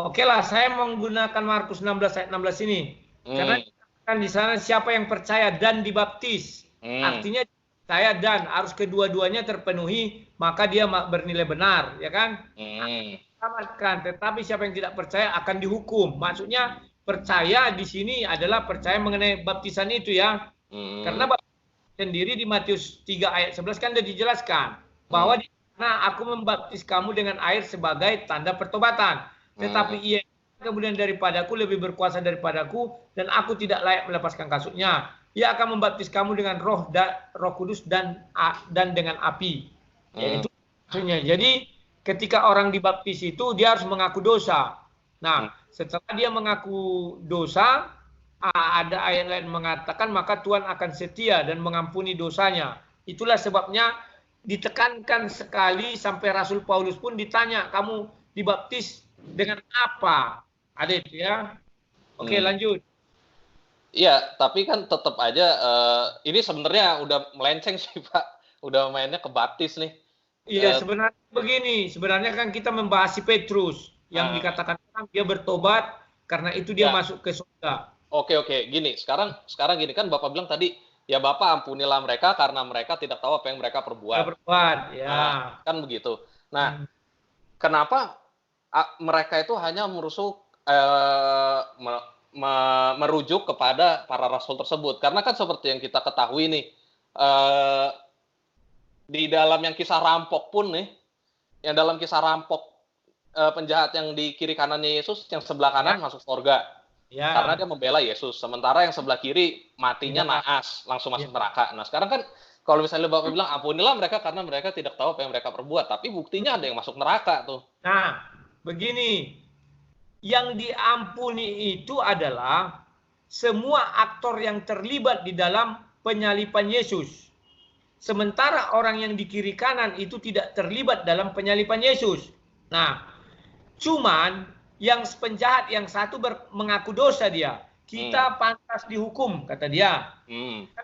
Oke lah, saya menggunakan Markus 16 ayat 16 ini. Karena kan di sana siapa yang percaya dan dibaptis. Artinya percaya dan harus kedua-duanya terpenuhi, maka dia bernilai benar, ya kan? Selamatkan, tetapi siapa yang tidak percaya akan dihukum. Maksudnya percaya di sini adalah percaya mengenai baptisan itu ya. Karena sendiri di Matius 3 ayat 11 kan sudah dijelaskan bahwa di sana aku membaptis kamu dengan air sebagai tanda pertobatan. Tetapi ia kemudian daripadaku lebih berkuasa daripadaku dan aku tidak layak melepaskan kasutnya. Ia akan membaptis kamu dengan Roh Kudus dan dengan api. Yaitu maksudnya. Jadi ketika orang dibaptis itu dia harus mengaku dosa. Nah, setelah dia mengaku dosa, ada ayat lain mengatakan maka Tuhan akan setia dan mengampuni dosanya. Itulah sebabnya ditekankan sekali sampai Rasul Paulus pun ditanya, kamu dibaptis dengan apa? Ada itu ya. Oke, lanjut. Iya, tapi kan tetap aja ini sebenarnya udah melenceng sih Pak. Udah mainnya ke baptis nih. Iya, sebenarnya begini. Sebenarnya kan kita membahas si Petrus yang dikatakan dia bertobat karena itu dia masuk ke surga. Oke, gini. Sekarang gini kan Bapak bilang tadi, ya Bapak ampunilah mereka karena mereka tidak tahu apa yang mereka perbuat. Ya. Nah, kan begitu. Nah, kenapa mereka itu hanya merujuk kepada para rasul tersebut? Karena kan seperti yang kita ketahui nih, di dalam yang kisah rampok pun nih, yang dalam kisah rampok penjahat yang di kiri kanannya Yesus, yang sebelah kanan masuk surga. Karena dia membela Yesus. Sementara yang sebelah kiri matinya naas, langsung masuk neraka. Nah, sekarang kan kalau misalnya Bapak bilang ampunilah mereka karena mereka tidak tahu apa yang mereka perbuat, tapi buktinya ada yang masuk neraka tuh. Nah, begini. Yang diampuni itu adalah semua aktor yang terlibat di dalam penyalipan Yesus. Sementara orang yang di kiri kanan itu tidak terlibat dalam penyalipan Yesus. Nah, cuman yang penjahat yang satu mengaku dosa dia. Kita pantas dihukum, kata dia.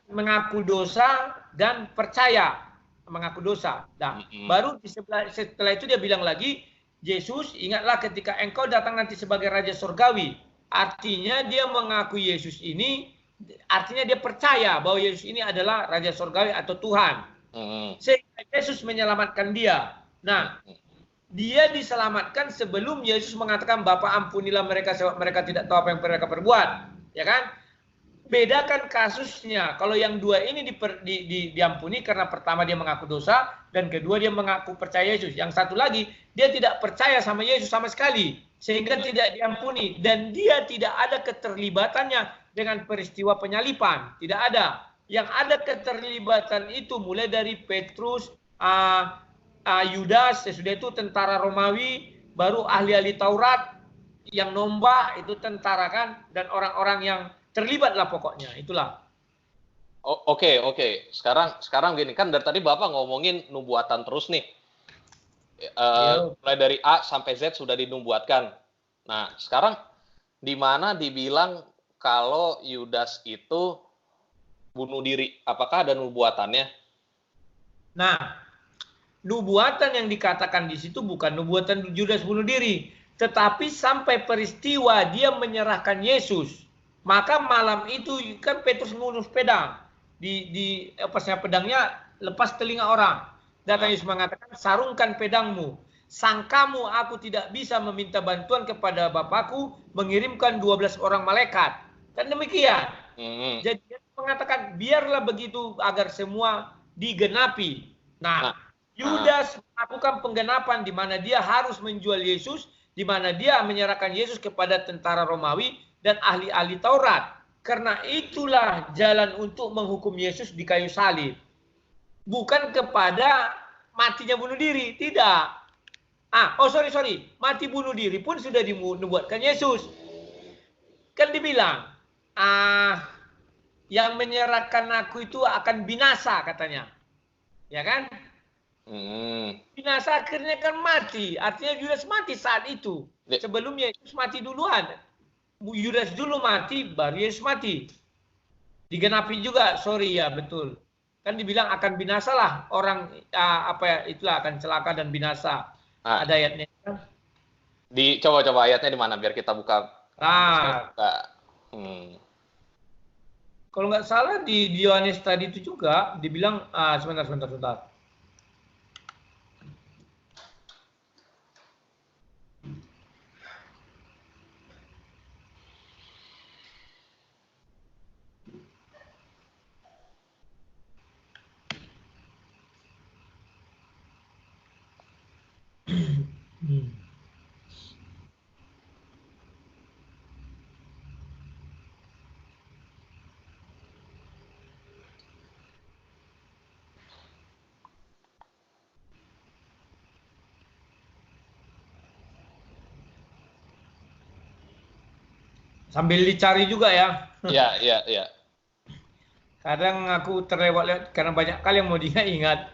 Mengaku dosa dan percaya mengaku dosa. Nah, baru setelah itu dia bilang lagi, Yesus, ingatlah ketika engkau datang nanti sebagai Raja Surgawi. Artinya dia mengaku Yesus ini, artinya dia percaya bahwa Yesus ini adalah Raja Surgawi atau Tuhan. Sehingga Yesus menyelamatkan dia. Nah, dia diselamatkan sebelum Yesus mengatakan, Bapa ampunilah mereka sebab mereka tidak tahu apa yang mereka perbuat. Ya kan? Bedakan kasusnya. Kalau yang dua ini diampuni karena pertama dia mengaku dosa dan kedua dia mengaku percaya Yesus. Yang satu lagi dia tidak percaya sama Yesus sama sekali sehingga tidak diampuni dan dia tidak ada keterlibatannya dengan peristiwa penyalipan. Tidak ada. Yang ada keterlibatan itu mulai dari Petrus, Yudas, sesudah itu tentara Romawi, baru ahli-ahli Taurat yang nombak itu tentara kan, dan orang-orang yang terlibat lah pokoknya, itulah. Oke. Sekarang gini, kan dari tadi Bapak ngomongin nubuatan terus nih. Mulai dari A sampai Z sudah dinubuatkan. Nah, sekarang di mana dibilang kalau Yudas itu bunuh diri? Apakah ada nubuatannya? Nah, nubuatan yang dikatakan di situ bukan nubuatan Yudas bunuh diri, tetapi sampai peristiwa dia menyerahkan Yesus. Maka malam itu kan Petrus ngurus pedang. Di lepasnya pedangnya lepas telinga orang. Dan Yesus mengatakan, sarungkan pedangmu. Sangkamu aku tidak bisa meminta bantuan kepada Bapakku mengirimkan 12 orang malaikat. Kan demikian. Jadi dia mengatakan biarlah begitu agar semua digenapi. Nah, Yudas melakukan penggenapan di mana dia harus menjual Yesus, di mana dia menyerahkan Yesus kepada tentara Romawi dan ahli-ahli Taurat. Karena itulah jalan untuk menghukum Yesus di kayu salib. Bukan kepada matinya bunuh diri, tidak. Sorry. Mati bunuh diri pun sudah dinubuatkan Yesus. Kan dibilang, yang menyerahkan aku itu akan binasa katanya. Ya kan? Binasa akhirnya kan mati. Artinya Yudas mati saat itu. Sebelumnya Yesus mati duluan. Yudas dulu mati, baru Yesus mati. Digenapi juga, sorry ya, betul. Kan dibilang akan binasa lah orang itulah akan celaka dan binasa. Ada ayatnya. Coba ayatnya di mana biar kita buka. Kalau nggak salah di Yohanes tadi itu juga dibilang sebentar. Sambil dicari juga ya. Iya. Kadang aku terlewat karena banyak kali yang mau diingat.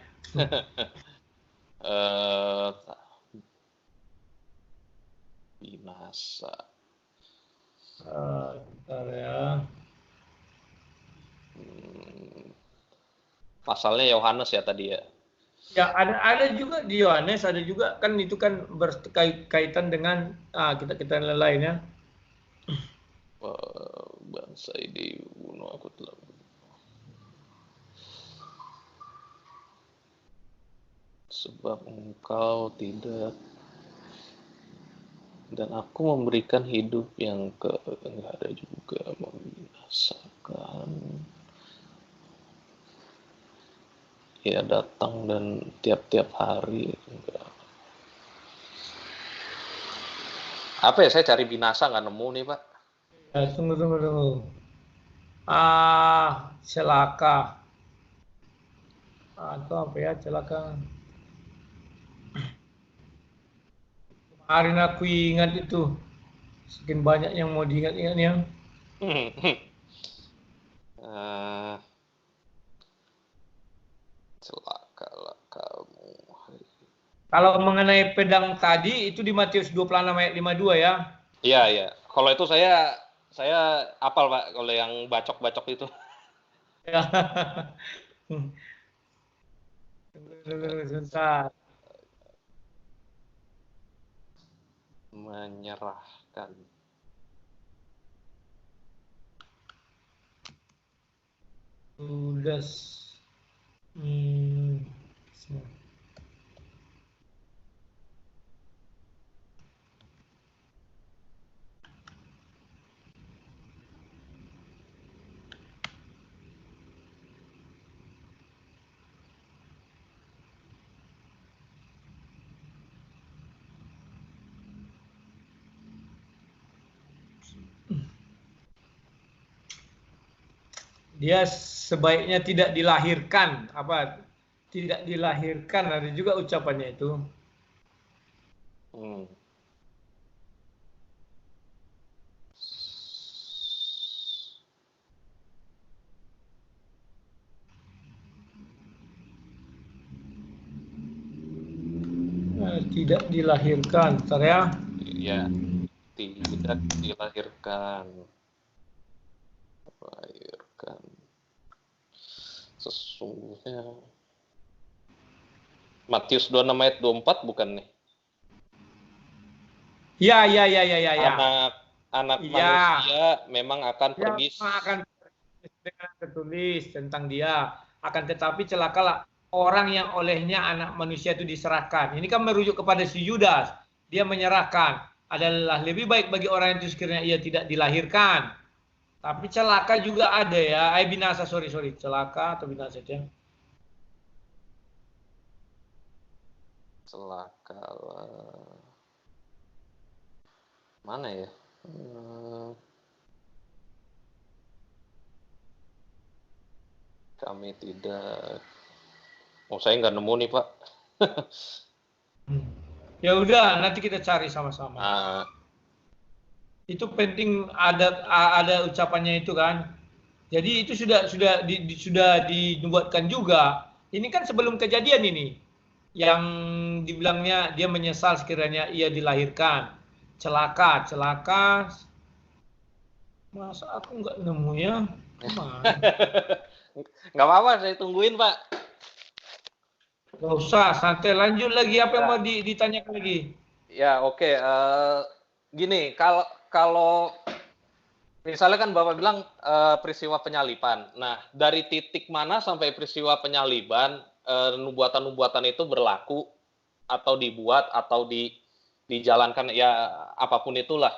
Binasa. Bentar ya. Pasalnya Yohanes ya tadi ya. Ya ada juga di Yohanes, ada juga kan itu kan berkaitan dengan kita lainnya. Bangsa ini bunuh aku telah. Sebab engkau tidak, dan aku memberikan hidup yang enggak ada juga membinasakan. Ya datang dan tiap-tiap hari enggak. Apa ya, saya cari binasa nggak nemu nih Pak. Ya, tunggu. Celaka. Atau apa ya, celaka. Kemarin aku ingat itu. Sekian banyak yang mau diingat-ingatnya. Celakalah kamu. Kalau mengenai pedang tadi, itu di Matius 26 ayat 52 ya? Iya. Kalau itu saya apal Pak, kalau yang bacok-bacok itu. Ya. Sebentar. Menyerahkan. Yudas. Dia sebaiknya tidak dilahirkan, tidak dilahirkan, ada juga ucapannya itu. Tidak dilahirkan, bentar ya. Iya, tidak dilahirkan. Sesungguhnya Matius 26 ayat 24 bukan nih? Ya. Anak manusia memang akan pergi. Akan tertulis tentang dia. Akan tetapi celakalah orang yang olehnya anak manusia itu diserahkan. Ini kan merujuk kepada si Yudas. Dia menyerahkan. Adalah lebih baik bagi orang itu sekiranya ia tidak dilahirkan. Tapi celaka juga ada ya. Binasa, sorry. Celaka atau binasa ya? Celaka. Mana ya? Kami tidak. Saya nggak nemu nih Pak. Ya udah, nanti kita cari sama-sama. Itu penting ada ucapannya itu kan. Jadi itu sudah dibuatkan juga. Ini kan sebelum kejadian ini. yang dibilangnya dia menyesal sekiranya ia dilahirkan. Celaka. Masa aku nggak nemu ya? Kemana? Nggak apa-apa, saya tungguin, Pak. Gak usah, santai. Lanjut lagi, apa yang Ya, mau ditanyakan lagi? ya oke. Gini, kalau kalau misalnya kan Bapak bilang peristiwa penyaliban. Nah, dari titik mana sampai peristiwa penyaliban nubuatan-nubuatan itu berlaku atau dibuat atau dijalankan ya apapun itulah.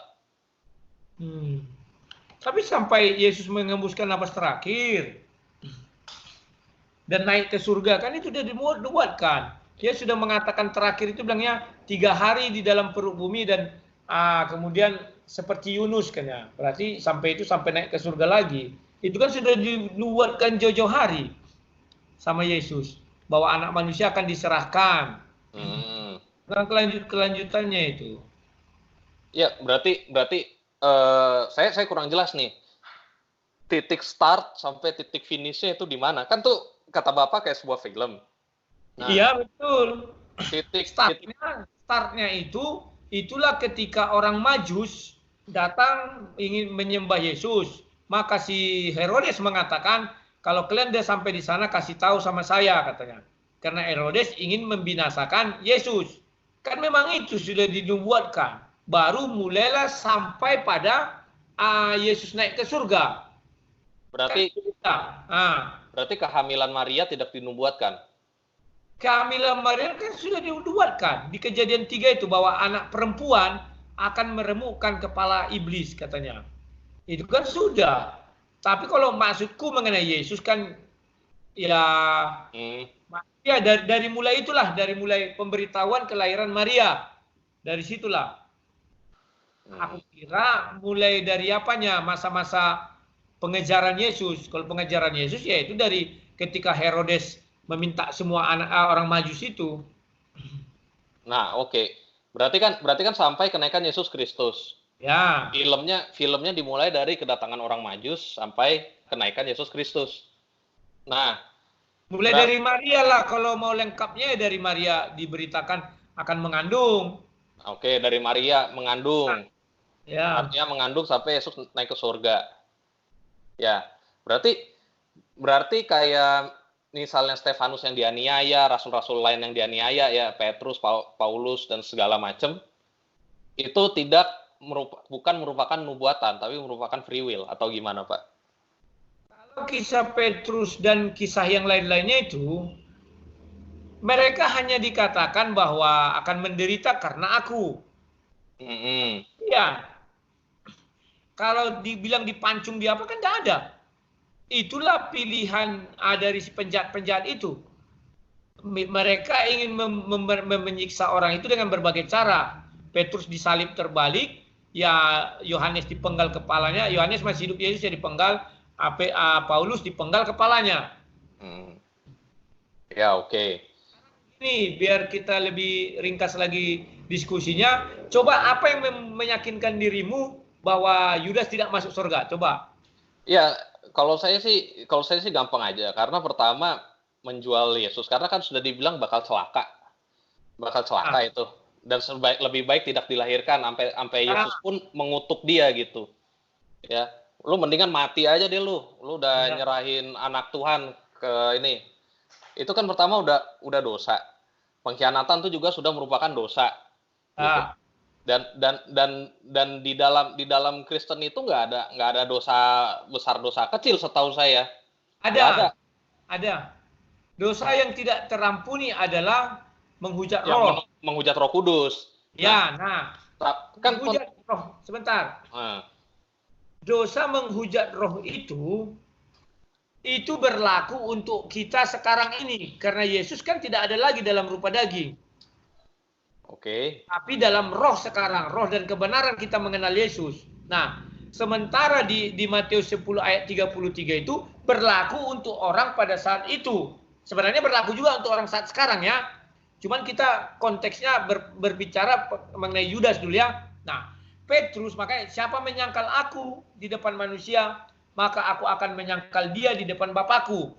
Tapi sampai Yesus mengembuskan napas terakhir dan naik ke surga, kan itu sudah dibuatkan. Dia sudah mengatakan terakhir itu bilangnya 3 hari di dalam perut bumi dan kemudian seperti Yunus kan ya. Berarti sampai naik ke surga lagi. Itu kan sudah dibuatkan jauh-jauh hari sama Yesus bahwa anak manusia akan diserahkan. Dan kelanjutannya itu. Ya, berarti saya kurang jelas nih. Titik start sampai titik finishnya itu di mana? Kan tuh kata Bapak kayak sebuah film. Nah, iya betul. Startnya itulah ketika orang Majus datang ingin menyembah Yesus. Maka si Herodes mengatakan, kalau kalian udah sampai di sana kasih tahu sama saya katanya. Karena Herodes ingin membinasakan Yesus. Kan memang itu sudah dinubuatkan. Baru mulailah sampai pada Yesus naik ke surga. Berarti kehamilan Maria tidak dinubuatkan. Kehamilan Maria kan sudah dinubuatkan di Kejadian 3 itu bahwa anak perempuan akan meremukkan kepala iblis katanya. Itu kan sudah. Tapi kalau maksudku mengenai Yesus kan ya ya dari mulai itulah, dari mulai pemberitahuan kelahiran Maria. Dari situlah. Aku kira mulai dari apanya masa-masa pengejaran Yesus. Kalau pengejaran Yesus ya itu dari ketika Herodes meminta semua orang Majus itu. Nah, oke. Berarti kan sampai kenaikan Yesus Kristus. Ya. Filmnya dimulai dari kedatangan orang Majus sampai kenaikan Yesus Kristus. Nah, mulai dari Maria lah, kalau mau lengkapnya dari Maria diberitakan akan mengandung. Oke, dari Maria mengandung. Ya. Artinya mengandung sampai Yesus naik ke surga. Ya, berarti kayak misalnya Stefanus yang dianiaya, rasul-rasul lain yang dianiaya, ya Petrus, Paulus dan segala macam, itu bukan merupakan nubuatan, tapi merupakan free will atau gimana, Pak? Kalau kisah Petrus dan kisah yang lain-lainnya itu, mereka hanya dikatakan bahwa akan menderita karena aku. Iya. Kalau dibilang dipancung di apa kan tidak ada. Itulah pilihan dari si penjahat-penjahat itu. Mereka ingin menyiksa orang itu dengan berbagai cara. Petrus disalib terbalik, ya Yohanes dipenggal kepalanya, Yohanes masih hidup, Yesus ya dipenggal, Paulus dipenggal kepalanya. Ya, oke. Ini biar kita lebih ringkas lagi diskusinya. Coba apa yang meyakinkan dirimu bahwa Yudas tidak masuk surga? Coba. Ya, kalau saya sih gampang aja. Karena pertama menjual Yesus, karena kan sudah dibilang bakal celaka itu. Dan lebih baik tidak dilahirkan sampai Yesus pun mengutuk dia gitu. Ya, lu mendingan mati aja deh lu udah nyerahin anak Tuhan ke ini. Itu kan pertama udah dosa. Pengkhianatan itu juga sudah merupakan dosa. Gitu. Dan di dalam Kristen itu nggak ada dosa besar, dosa kecil setahu saya. Ada. Dosa yang tidak terampuni adalah menghujat roh. Menghujat Roh Kudus. Kan menghujat roh. Sebentar. Dosa menghujat roh itu berlaku untuk kita sekarang ini. Karena Yesus kan tidak ada lagi dalam rupa daging. Oke. Tapi dalam roh sekarang, roh dan kebenaran kita mengenal Yesus. Nah, sementara di Matius 10 ayat 33 itu berlaku untuk orang pada saat itu. Sebenarnya berlaku juga untuk orang saat sekarang ya. Cuman kita konteksnya berbicara mengenai Yudas dulu ya. Nah, Petrus, makanya siapa menyangkal aku di depan manusia, maka aku akan menyangkal dia di depan Bapakku.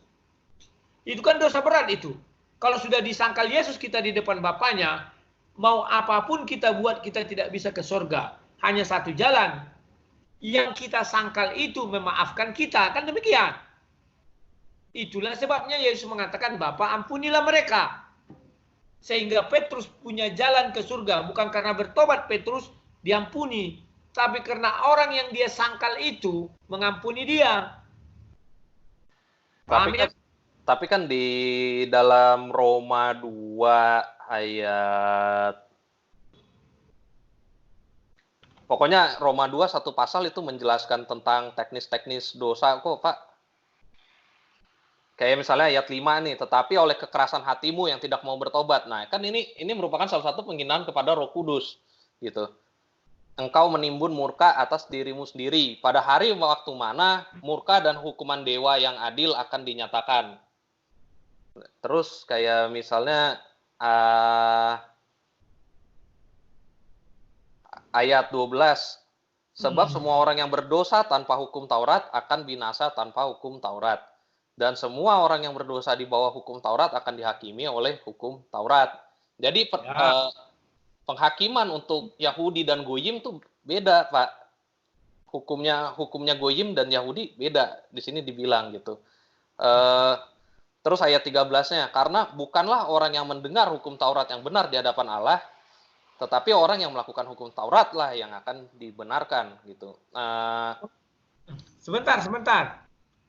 Itu kan dosa berat itu. Kalau sudah disangkal Yesus kita di depan Bapaknya, mau apapun kita buat, kita tidak bisa ke surga. Hanya satu jalan. Yang kita sangkal itu memaafkan kita. Kan demikian. Itulah sebabnya Yesus mengatakan, Bapa ampunilah mereka. Sehingga Petrus punya jalan ke surga. Bukan karena bertobat Petrus diampuni. Tapi karena orang yang dia sangkal itu mengampuni dia. Tapi kan di dalam Roma 2 ayat, pokoknya Roma 2 satu pasal itu menjelaskan tentang teknis-teknis dosa kok, Pak. Kayak misalnya ayat 5 nih, tetapi oleh kekerasan hatimu yang tidak mau bertobat. Nah, kan ini merupakan salah satu penghinaan kepada Roh Kudus gitu. Engkau menimbun murka atas dirimu sendiri. Pada hari waktu mana murka dan hukuman dewa yang adil akan dinyatakan. Terus kayak misalnya ayat 12. Sebab semua orang yang berdosa tanpa hukum Taurat akan binasa tanpa hukum Taurat. Dan semua orang yang berdosa di bawah hukum Taurat akan dihakimi oleh hukum Taurat. Jadi penghakiman untuk Yahudi dan Goyim tuh beda, Pak. Hukumnya Goyim dan Yahudi beda. Di sini dibilang gitu. Terus ayat 13-nya, karena bukanlah orang yang mendengar hukum Taurat yang benar di hadapan Allah, tetapi orang yang melakukan hukum Taurat lah yang akan dibenarkan gitu. Sebentar.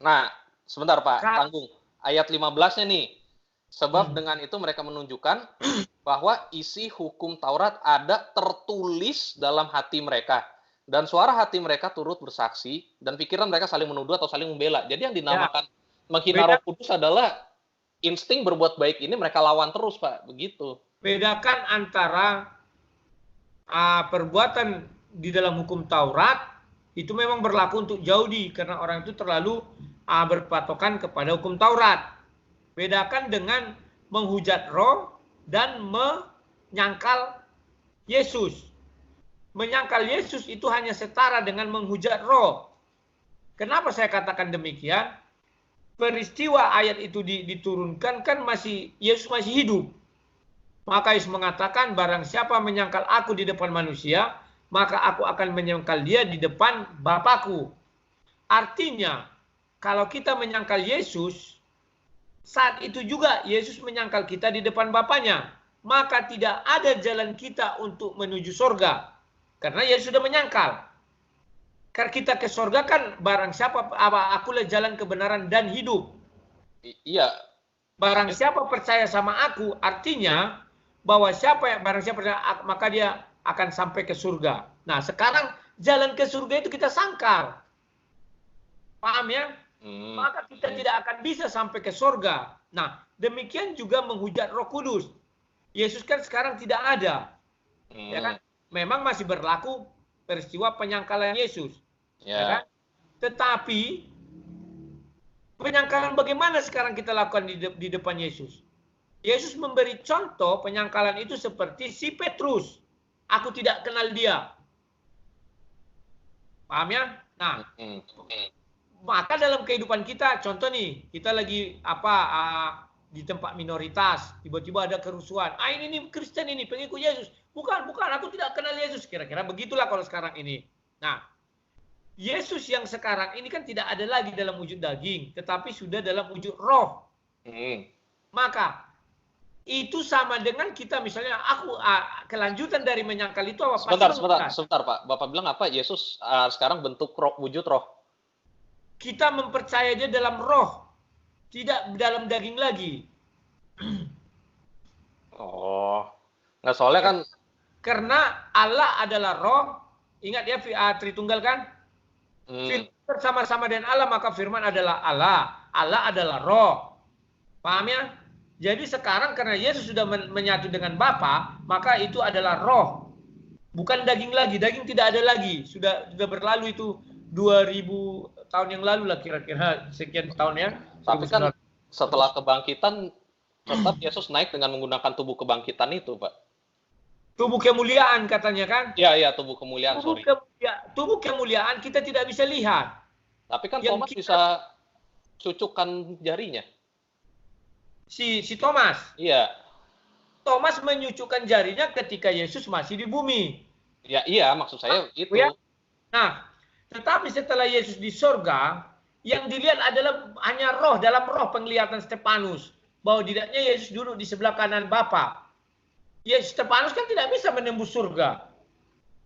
Nah, sebentar Pak, tanggung. Ayat 15-nya nih. Sebab dengan itu mereka menunjukkan bahwa isi hukum Taurat ada tertulis dalam hati mereka. Dan suara hati mereka turut bersaksi, dan pikiran mereka saling menuduh atau saling membela. Jadi yang dinamakan menghina Roh Kudus adalah insting berbuat baik ini mereka lawan terus, Pak. Begitu. Bedakan antara perbuatan di dalam hukum Taurat, itu memang berlaku untuk Yahudi, karena orang itu terlalu berpatokan kepada hukum Taurat. Bedakan dengan menghujat roh dan menyangkal Yesus. Menyangkal Yesus itu hanya setara dengan menghujat roh. Kenapa saya katakan demikian? Peristiwa ayat itu diturunkan kan Yesus masih hidup. Maka Yesus mengatakan, barang siapa menyangkal aku di depan manusia, maka aku akan menyangkal dia di depan Bapakku. Artinya, kalau kita menyangkal Yesus, saat itu juga Yesus menyangkal kita di depan Bapaknya. Maka tidak ada jalan kita untuk menuju surga. Karena Yesus sudah menyangkal. Karena kita ke surga kan barang siapa, akulah jalan kebenaran dan hidup. Iya. Barang siapa percaya sama aku, artinya bahwa barang siapa percaya, maka dia akan sampai ke surga. Nah, sekarang jalan ke surga itu kita sangkal. Paham ya? Maka kita tidak akan bisa sampai ke surga. Nah, demikian juga menghujat Roh Kudus. Yesus kan sekarang tidak ada. Ya kan? Memang masih berlaku peristiwa penyangkalan Yesus. Ya kan? Tetapi penyangkalan bagaimana sekarang kita lakukan di depan Yesus? Yesus memberi contoh penyangkalan itu seperti si Petrus. Aku tidak kenal dia. Paham ya? Nah, maka dalam kehidupan kita, contoh nih, kita lagi di tempat minoritas, tiba-tiba ada kerusuhan. Ini Kristen ini, pengikut Yesus. Bukan, aku tidak kenal Yesus. Kira-kira begitulah kalau sekarang ini. Nah, Yesus yang sekarang ini kan tidak ada lagi dalam wujud daging, tetapi sudah dalam wujud roh. Maka, itu sama dengan kita misalnya, kelanjutan dari menyangkal itu apa? Sebentar Pak. Bapak bilang apa? Yesus sekarang bentuk roh, wujud roh. Kita mempercayai dia dalam roh, tidak dalam daging lagi. Nah soalnya kan karena Allah adalah roh, ingat ya Tritunggal kan? Firman bersama-sama dengan Allah, maka firman adalah Allah. Allah adalah roh. Paham ya? Jadi sekarang karena Yesus sudah menyatu dengan Bapa, maka itu adalah roh. Bukan daging lagi, daging tidak ada lagi. Sudah berlalu itu 2000 tahun yang lalu lah kira-kira, sekian tahun ya. Tapi kan setelah kebangkitan tetap Yesus naik dengan menggunakan tubuh kebangkitan itu, Pak. Tubuh kemuliaan katanya kan? Iya, tubuh kemuliaan, tubuh kemuliaan kita tidak bisa lihat. Tapi kan Thomas bisa cucukkan jarinya. si Thomas. Iya. Thomas menyucukkan jarinya ketika Yesus masih di bumi. Ya, iya, maksud saya itu. Ya? Nah, tetapi setelah Yesus di sorga, yang dilihat adalah hanya roh, dalam roh penglihatan Stefanus. Bahwa tidaknya Yesus duduk di sebelah kanan Bapa. Yesus Stefanus kan tidak bisa menembus surga.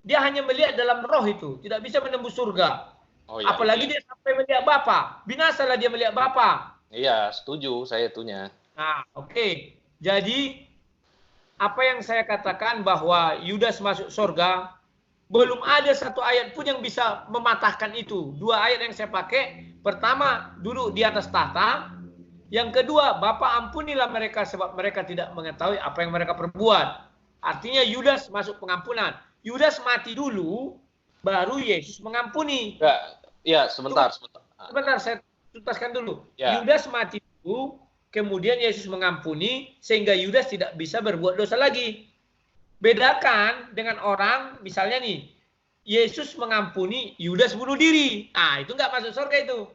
Dia hanya melihat dalam roh itu, tidak bisa menembus surga. Oh, ya, Apalagi iya. dia sampai melihat Bapa. Binasalah dia melihat Bapa. Iya, setuju saya itunya. Nah, oke. Jadi apa yang saya katakan bahwa Yudas masuk surga, belum ada satu ayat pun yang bisa mematahkan itu. Dua ayat yang saya pakai, pertama duduk di atas tahta, yang kedua Bapa ampunilah mereka sebab mereka tidak mengetahui apa yang mereka perbuat. Artinya Yudas masuk pengampunan. Yudas mati dulu, baru Yesus mengampuni. Ya, sebentar. Sebentar, saya tuntaskan dulu. Ya. Yudas mati dulu, kemudian Yesus mengampuni, sehingga Yudas tidak bisa berbuat dosa lagi. Bedakan dengan orang, misalnya nih, Yesus mengampuni, Yudas bunuh diri. Ah, itu nggak masuk surga itu.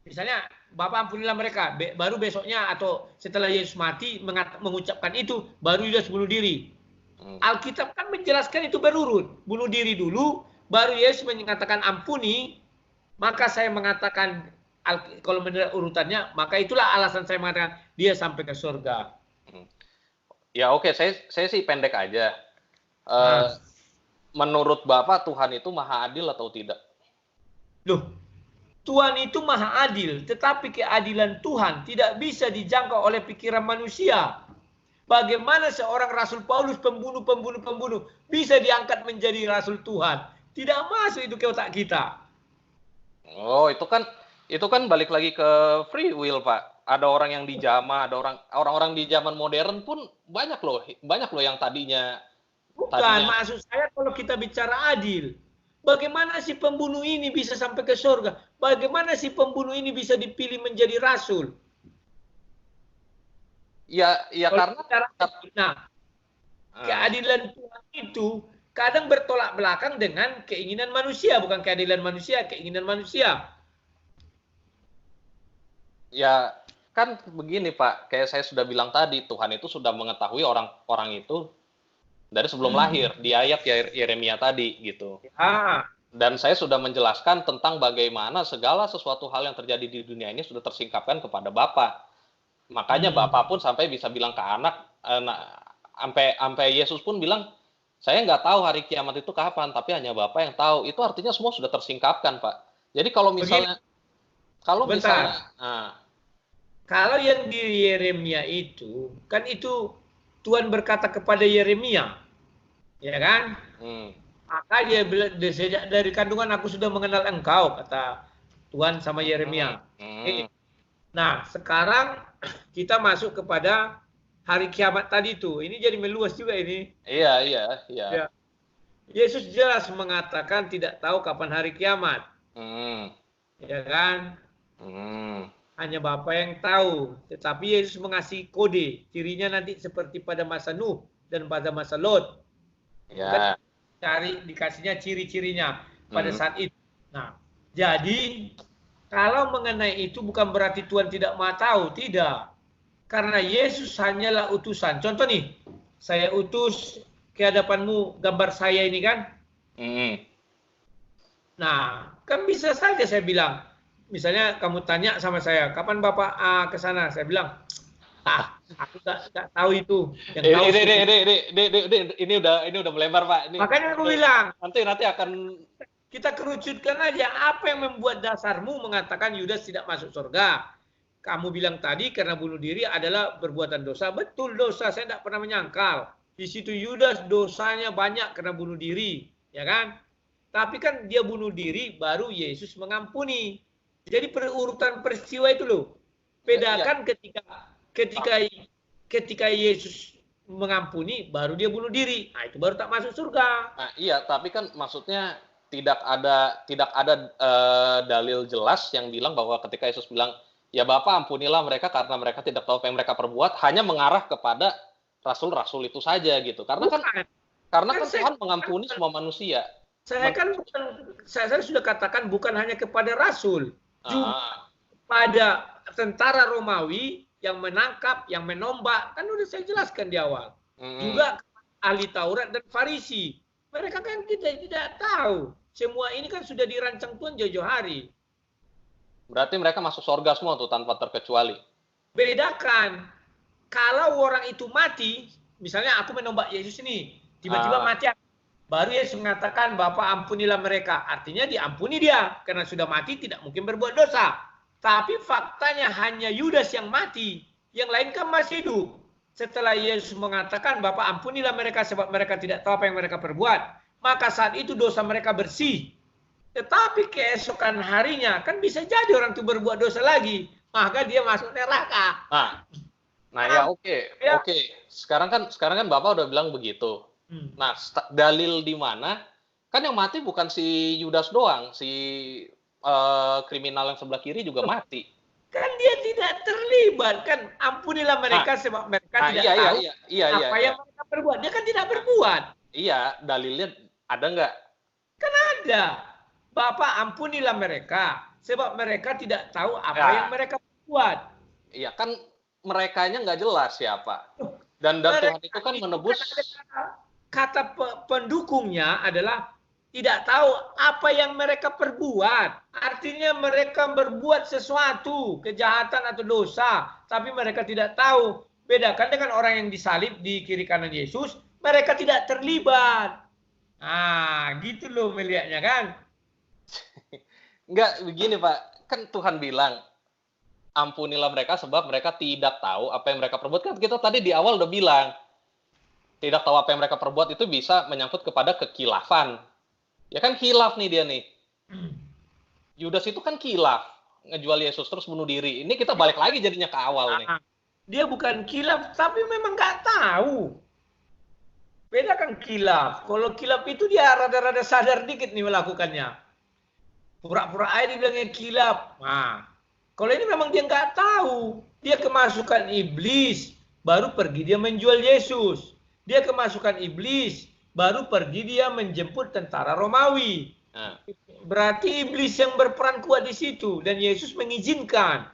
Misalnya, Bapak ampunilah mereka, baru besoknya atau setelah Yesus mati mengucapkan itu, baru Yudas bunuh diri. Alkitab kan menjelaskan itu berurut. Bunuh diri dulu, baru Yesus mengatakan ampuni, maka saya mengatakan, kalau menurut urutannya, maka itulah alasan saya mengatakan dia sampai ke surga. Ya oke, saya sih pendek aja. Menurut Bapak Tuhan itu maha adil atau tidak? Loh, Tuhan itu maha adil, tetapi keadilan Tuhan tidak bisa dijangkau oleh pikiran manusia. Bagaimana seorang Rasul Paulus pembunuh bisa diangkat menjadi Rasul Tuhan? Tidak masuk itu ke otak kita. Oh, itu kan balik lagi ke free will, Pak. Ada orang yang dijamah, ada orang-orang di zaman modern pun banyak loh yang tadinya. Bukan, maksud saya kalau kita bicara adil, bagaimana si pembunuh ini bisa sampai ke surga? Bagaimana si pembunuh ini bisa dipilih menjadi rasul? Ya karena keadilan Tuhan itu kadang bertolak belakang dengan keinginan manusia, bukan keadilan manusia, keinginan manusia. Ya, kan begini Pak, kayak saya sudah bilang tadi, Tuhan itu sudah mengetahui orang-orang itu dari sebelum lahir, di ayat Yeremia tadi gitu. Dan saya sudah menjelaskan tentang bagaimana segala sesuatu hal yang terjadi di dunia ini sudah tersingkapkan kepada Bapa. Makanya Bapak pun sampai bisa bilang ke anak, sampai Yesus pun bilang, saya nggak tahu hari kiamat itu kapan, tapi hanya Bapak yang tahu. Itu artinya semua sudah tersingkapkan, Pak. Jadi kalau misalnya, kalau yang di Yeremia itu, kan itu Tuhan berkata kepada Yeremia, ya kan? Maka dia bilang, sejak dari kandungan aku sudah mengenal engkau, kata Tuhan sama Yeremia. Nah, sekarang kita masuk kepada hari kiamat tadi tuh. Ini jadi meluas juga ini. Iya. Yesus jelas mengatakan tidak tahu kapan hari kiamat. Ya kan? Hanya Bapa yang tahu. Tetapi Yesus mengasih kode. Cirinya nanti seperti pada masa Nuh dan pada masa Lot. Ya. Dikasihnya ciri-cirinya pada saat itu. Nah, jadi kalau mengenai itu bukan berarti Tuhan tidak mau tahu. Tidak. Karena Yesus hanyalah utusan. Contoh nih, saya utus ke hadapanmu gambar saya ini kan. Nah, kan bisa saja saya bilang, misalnya kamu tanya sama saya, kapan Bapak ke sana? Saya bilang, aku nggak tahu itu. Ini udah melebar Pak. Makanya aku bilang, nanti akan kita kerucutkan aja apa yang membuat dasarmu mengatakan Yudas tidak masuk surga. Kamu bilang tadi karena bunuh diri adalah perbuatan dosa. Betul dosa, saya tidak pernah menyangkal. Di situ Yudas dosanya banyak karena bunuh diri, ya kan? Tapi kan dia bunuh diri, baru Yesus mengampuni. Jadi urutan peristiwa itu loh. Bedakan ketika Yesus mengampuni, baru dia bunuh diri. Nah, itu baru tak masuk surga. Nah, iya, tapi kan maksudnya tidak ada dalil jelas yang bilang bahwa ketika Yesus bilang, ya Bapa ampunilah mereka karena mereka tidak tahu apa yang mereka perbuat, hanya mengarah kepada rasul-rasul itu saja gitu. Karena kan Tuhan mengampuni semua manusia. Saya sudah katakan bukan hanya kepada rasul, juga pada tentara Romawi yang menangkap, yang menombak. Kan udah saya jelaskan di awal. Mm-mm. Juga ahli Taurat dan Farisi. Mereka kan tidak tahu. Semua ini kan sudah dirancang Tuhan jauh-jauh hari. Berarti mereka masuk surga semua tuh tanpa terkecuali. Bedakan. Kalau orang itu mati, misalnya aku menombak Yesus ini, tiba-tiba mati, baru Yesus mengatakan, Bapa ampunilah mereka. Artinya diampuni dia, karena sudah mati tidak mungkin berbuat dosa. Tapi faktanya hanya Yudas yang mati, yang lain kan masih hidup. Setelah Yesus mengatakan, Bapa ampunilah mereka sebab mereka tidak tahu apa yang mereka perbuat, maka saat itu dosa mereka bersih. Tetapi keesokan harinya, kan bisa jadi orang itu berbuat dosa lagi, maka dia masuk neraka. Nah ya oke. Sekarang kan Bapak udah bilang begitu. Nah, dalil di mana? Kan yang mati bukan si Yudas doang, si kriminal yang sebelah kiri juga mati. Kan dia tidak terlibat, kan ampunilah mereka sebab mereka tidak tahu apa yang mereka perbuat. Dia kan tidak berbuat. Iya, dalilnya ada nggak? Kan ada. Bapak ampunilah mereka sebab mereka tidak tahu apa yang mereka perbuat. Iya, kan merekanya nggak jelas siapa. Dan Tuhan itu kan menebus. Kata pendukungnya adalah tidak tahu apa yang mereka perbuat. Artinya mereka berbuat sesuatu, kejahatan atau dosa, tapi mereka tidak tahu. Bedakan dengan orang yang disalib di kiri kanan Yesus, mereka tidak terlibat. Gitu loh melihatnya kan. Enggak, begini Pak. Kan Tuhan bilang, ampunilah mereka sebab mereka tidak tahu apa yang mereka perbuat. Kan kita tadi di awal udah bilang, tidak tahu apa yang mereka perbuat itu bisa menyangkut kepada kekilafan. Ya kan khilaf nih dia nih. Yudas itu kan khilaf, ngejual Yesus terus bunuh diri. Ini kita balik lagi jadinya ke awal nih. Dia bukan khilaf, tapi memang nggak tahu. Beda kan khilaf. Kalau khilaf itu dia rada-rada sadar dikit nih melakukannya. Pura-pura aja dibilangnya khilaf. Kalau ini memang dia nggak tahu. Dia kemasukan iblis, baru pergi dia menjual Yesus. Dia kemasukan iblis, baru pergi dia menjemput tentara Romawi. Berarti iblis yang berperan kuat di situ dan Yesus mengizinkan.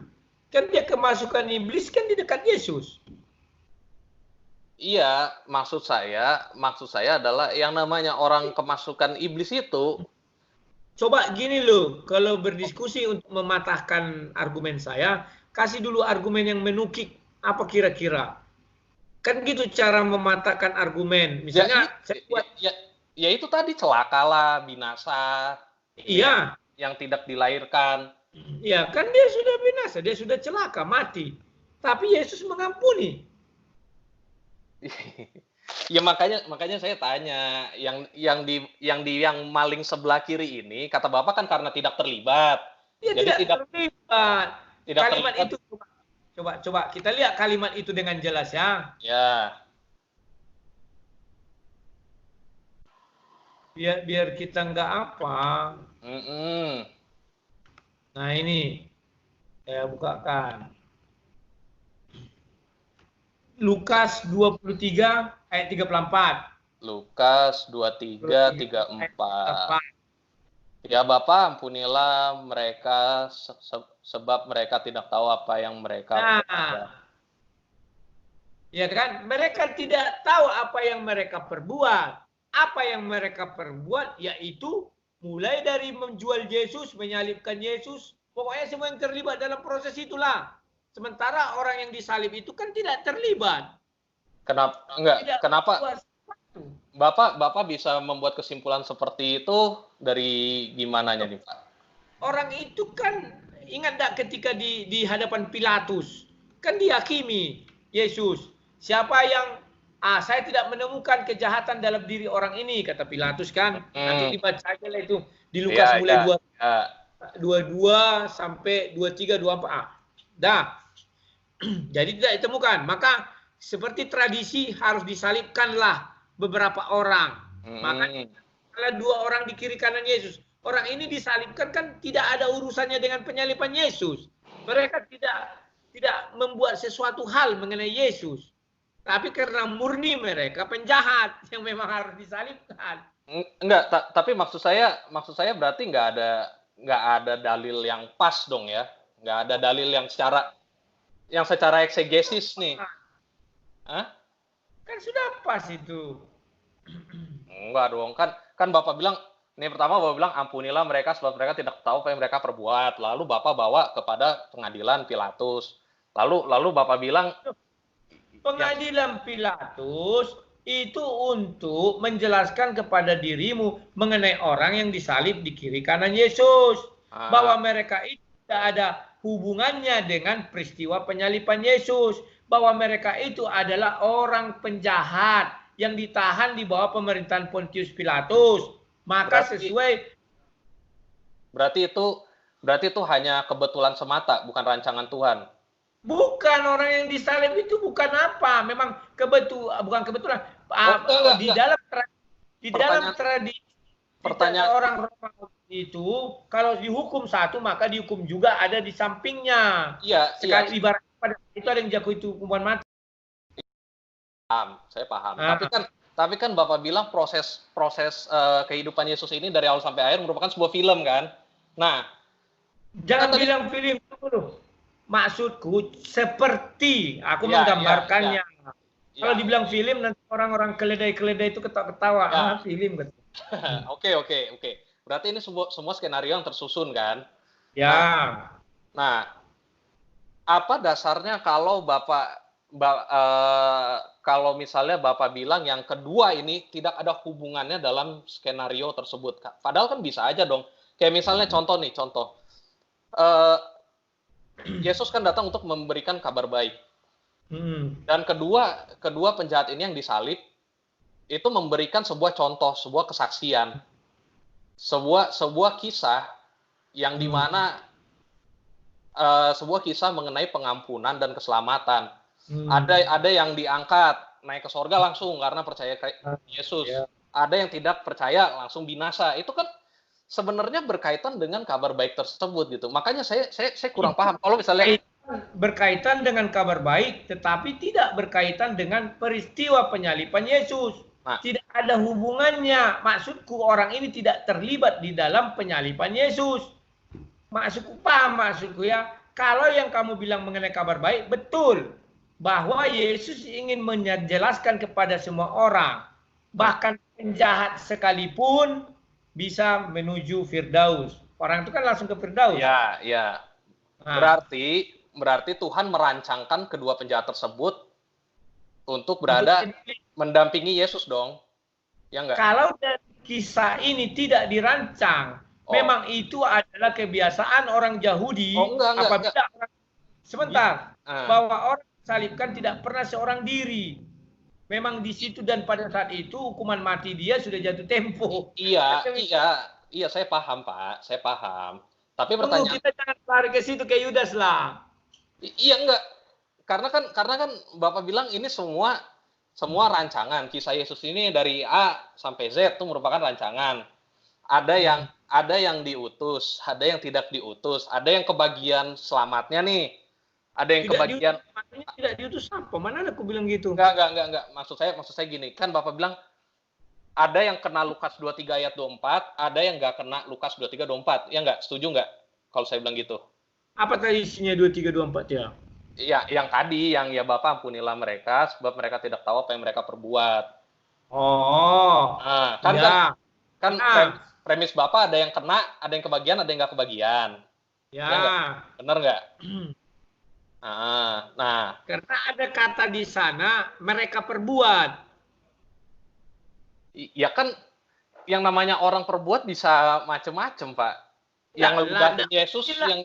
Kan dia kemasukan iblis kan di dekat Yesus. Iya, maksud saya adalah yang namanya orang kemasukan iblis itu. Coba gini loh, kalau berdiskusi untuk mematahkan argumen saya, kasih dulu argumen yang menukik apa kira-kira. Kan gitu cara mematahkan argumen. Misalnya saya buat ya itu tadi celakalah, binasa. Iya. Yang tidak dilahirkan. Ya, kan dia sudah binasa, dia sudah celaka, mati. Tapi Yesus mengampuni. Ya makanya saya tanya, yang maling sebelah kiri ini kata Bapak kan karena tidak terlibat. Dia jadi tidak terlibat. Kalimat terlibat. Itu coba kita lihat kalimat itu dengan jelas ya. Ya. Biar kita nggak apa. Nah ini saya bukakan. Lukas 23 ayat 34. Lukas 23 34. Ya Bapak, ampunilah mereka sebab mereka tidak tahu apa yang mereka perbuat. Ya kan? Mereka tidak tahu apa yang mereka perbuat. Apa yang mereka perbuat yaitu mulai dari menjual Yesus, menyalibkan Yesus, pokoknya semua yang terlibat dalam proses itulah. Sementara orang yang disalib itu kan tidak terlibat. Kenapa? Bapak bisa membuat kesimpulan seperti itu dari gimananya nih Pak? Orang itu kan ingat tak ketika di hadapan Pilatus kan dihakimi Yesus. Siapa yang saya tidak menemukan kejahatan dalam diri orang ini kata Pilatus kan. Nanti dibaca aja lah itu di Lukas mulai 22 sampai 23 24. Jadi tidak ditemukan. Maka seperti tradisi harus disalibkanlah beberapa orang. Makanya ada 2 orang di kiri kanan Yesus. Orang ini disalibkan kan tidak ada urusannya dengan penyaliban Yesus. Mereka tidak membuat sesuatu hal mengenai Yesus. Tapi karena murni mereka penjahat yang memang harus disalibkan. Enggak, tapi maksud saya berarti nggak ada dalil yang pas dong ya. Nggak ada dalil yang secara Yang secara eksegesis nih. Hah? Kan sudah pas itu. Enggak dong, kan Bapak bilang, ini pertama Bapak bilang ampunilah mereka sebab mereka tidak tahu apa yang mereka perbuat. Lalu Bapak bawa kepada pengadilan Pilatus. Lalu Bapak bilang yang Pengadilan Pilatus itu untuk menjelaskan kepada dirimu mengenai orang yang disalib di kiri kanan Yesus. Bahwa mereka itu tidak ada hubungannya dengan peristiwa penyaliban Yesus. Bahwa mereka itu adalah orang penjahat yang ditahan di bawah pemerintahan Pontius Pilatus. Maka berarti itu hanya kebetulan semata, bukan rancangan Tuhan. Bukan, orang yang disalib itu bukan apa, memang bukan kebetulan. Di dalam tradisi orang Romawi itu, kalau dihukum satu maka dihukum juga ada di sampingnya. Iya. Sekali ibarat pada itu ada yang jatuh itu hukuman mati. Saya paham. Tapi kan Bapak bilang proses kehidupan Yesus ini dari awal sampai akhir merupakan sebuah film kan. Nah, jangan bilang film dulu. Maksudku seperti aku menggambarkannya. Kalau dibilang film nanti orang-orang keledai-keledai itu ketawa-ketawa. Film gitu. Oke. Berarti ini semua skenario yang tersusun kan? Ya. Nah, apa dasarnya kalau kalau misalnya Bapak bilang yang kedua ini tidak ada hubungannya dalam skenario tersebut? Padahal kan bisa aja dong. Kayak misalnya contoh. Yesus kan datang untuk memberikan kabar baik. Dan kedua penjahat ini yang disalib itu memberikan sebuah contoh, sebuah kesaksian, sebuah kisah yang dimana sebuah kisah mengenai pengampunan dan keselamatan. Ada yang diangkat naik ke sorga langsung karena percaya Yesus. Ada yang tidak percaya langsung binasa. Itu kan sebenarnya berkaitan dengan kabar baik tersebut gitu. Makanya saya kurang paham kalau misalnya berkaitan dengan kabar baik tetapi tidak berkaitan dengan peristiwa penyaliban Yesus. Tidak ada hubungannya. Maksudku orang ini tidak terlibat di dalam penyaliban Yesus. Maksudku ya. Kalau yang kamu bilang mengenai kabar baik betul bahwa Yesus ingin menjelaskan kepada semua orang, bahkan penjahat sekalipun bisa menuju Firdaus. Orang itu kan langsung ke Firdaus. Ya. Berarti Tuhan merancangkan kedua penjahat tersebut untuk berada mendampingi Yesus dong. Ya enggak? Kalau kisah ini tidak dirancang, memang itu adalah kebiasaan orang Yahudi. Apabila bahwa orang disalibkan tidak pernah seorang diri. Memang di situ dan pada saat itu hukuman mati dia sudah jatuh tempo. Iya, saya paham Pak, saya paham. Tapi pertanyaan kita jangan lari ke situ kayak Yudas lah. Iya enggak, karena kan Bapak bilang ini semua rancangan. Kisah Yesus ini dari A sampai Z itu merupakan rancangan. Ada yang diutus, ada yang tidak diutus, ada yang kebagian selamatnya nih. Ada yang kebagian tidak diutus apa? Mana ada aku bilang gitu? Enggak. Maksud saya gini, kan Bapak bilang ada yang kena Lukas 23 ayat 24, ada yang enggak kena Lukas 23 24. Ya enggak? Setuju enggak kalau saya bilang gitu? Apa tadi isinya 23 24 ya? Ya, yang tadi yang ya Bapak ampunilah mereka sebab mereka tidak tahu apa yang mereka perbuat. Nah, kan premis Bapak ada yang kena, ada yang kebagian, ada yang enggak kebagian. Ya. Benar enggak? Nah, karena ada kata di sana mereka perbuat. Ya kan yang namanya orang perbuat bisa macam-macam, Pak. Yang lebih Yesus yang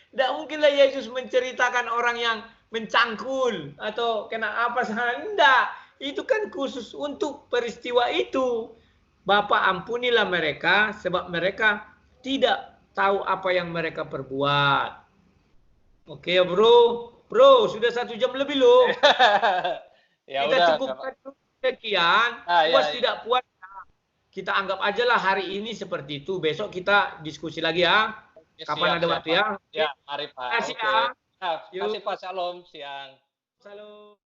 tidak mungkinlah Yesus menceritakan orang yang mencangkul atau kena apa salah. Tidak. Itu kan khusus untuk peristiwa itu. Bapa ampunilah mereka sebab mereka tidak tahu apa yang mereka perbuat. Oke bro, sudah 1 jam lebih loh. Ya kita udah, cukupkan sekian. Puas tidak puas, kita anggap aja lah hari ini seperti itu. Besok kita diskusi lagi ya. Kapan ada waktu ya? Ya, mari Pak. Terima kasih ya. Terima kasih Pak. Shalom, siang. Shalom.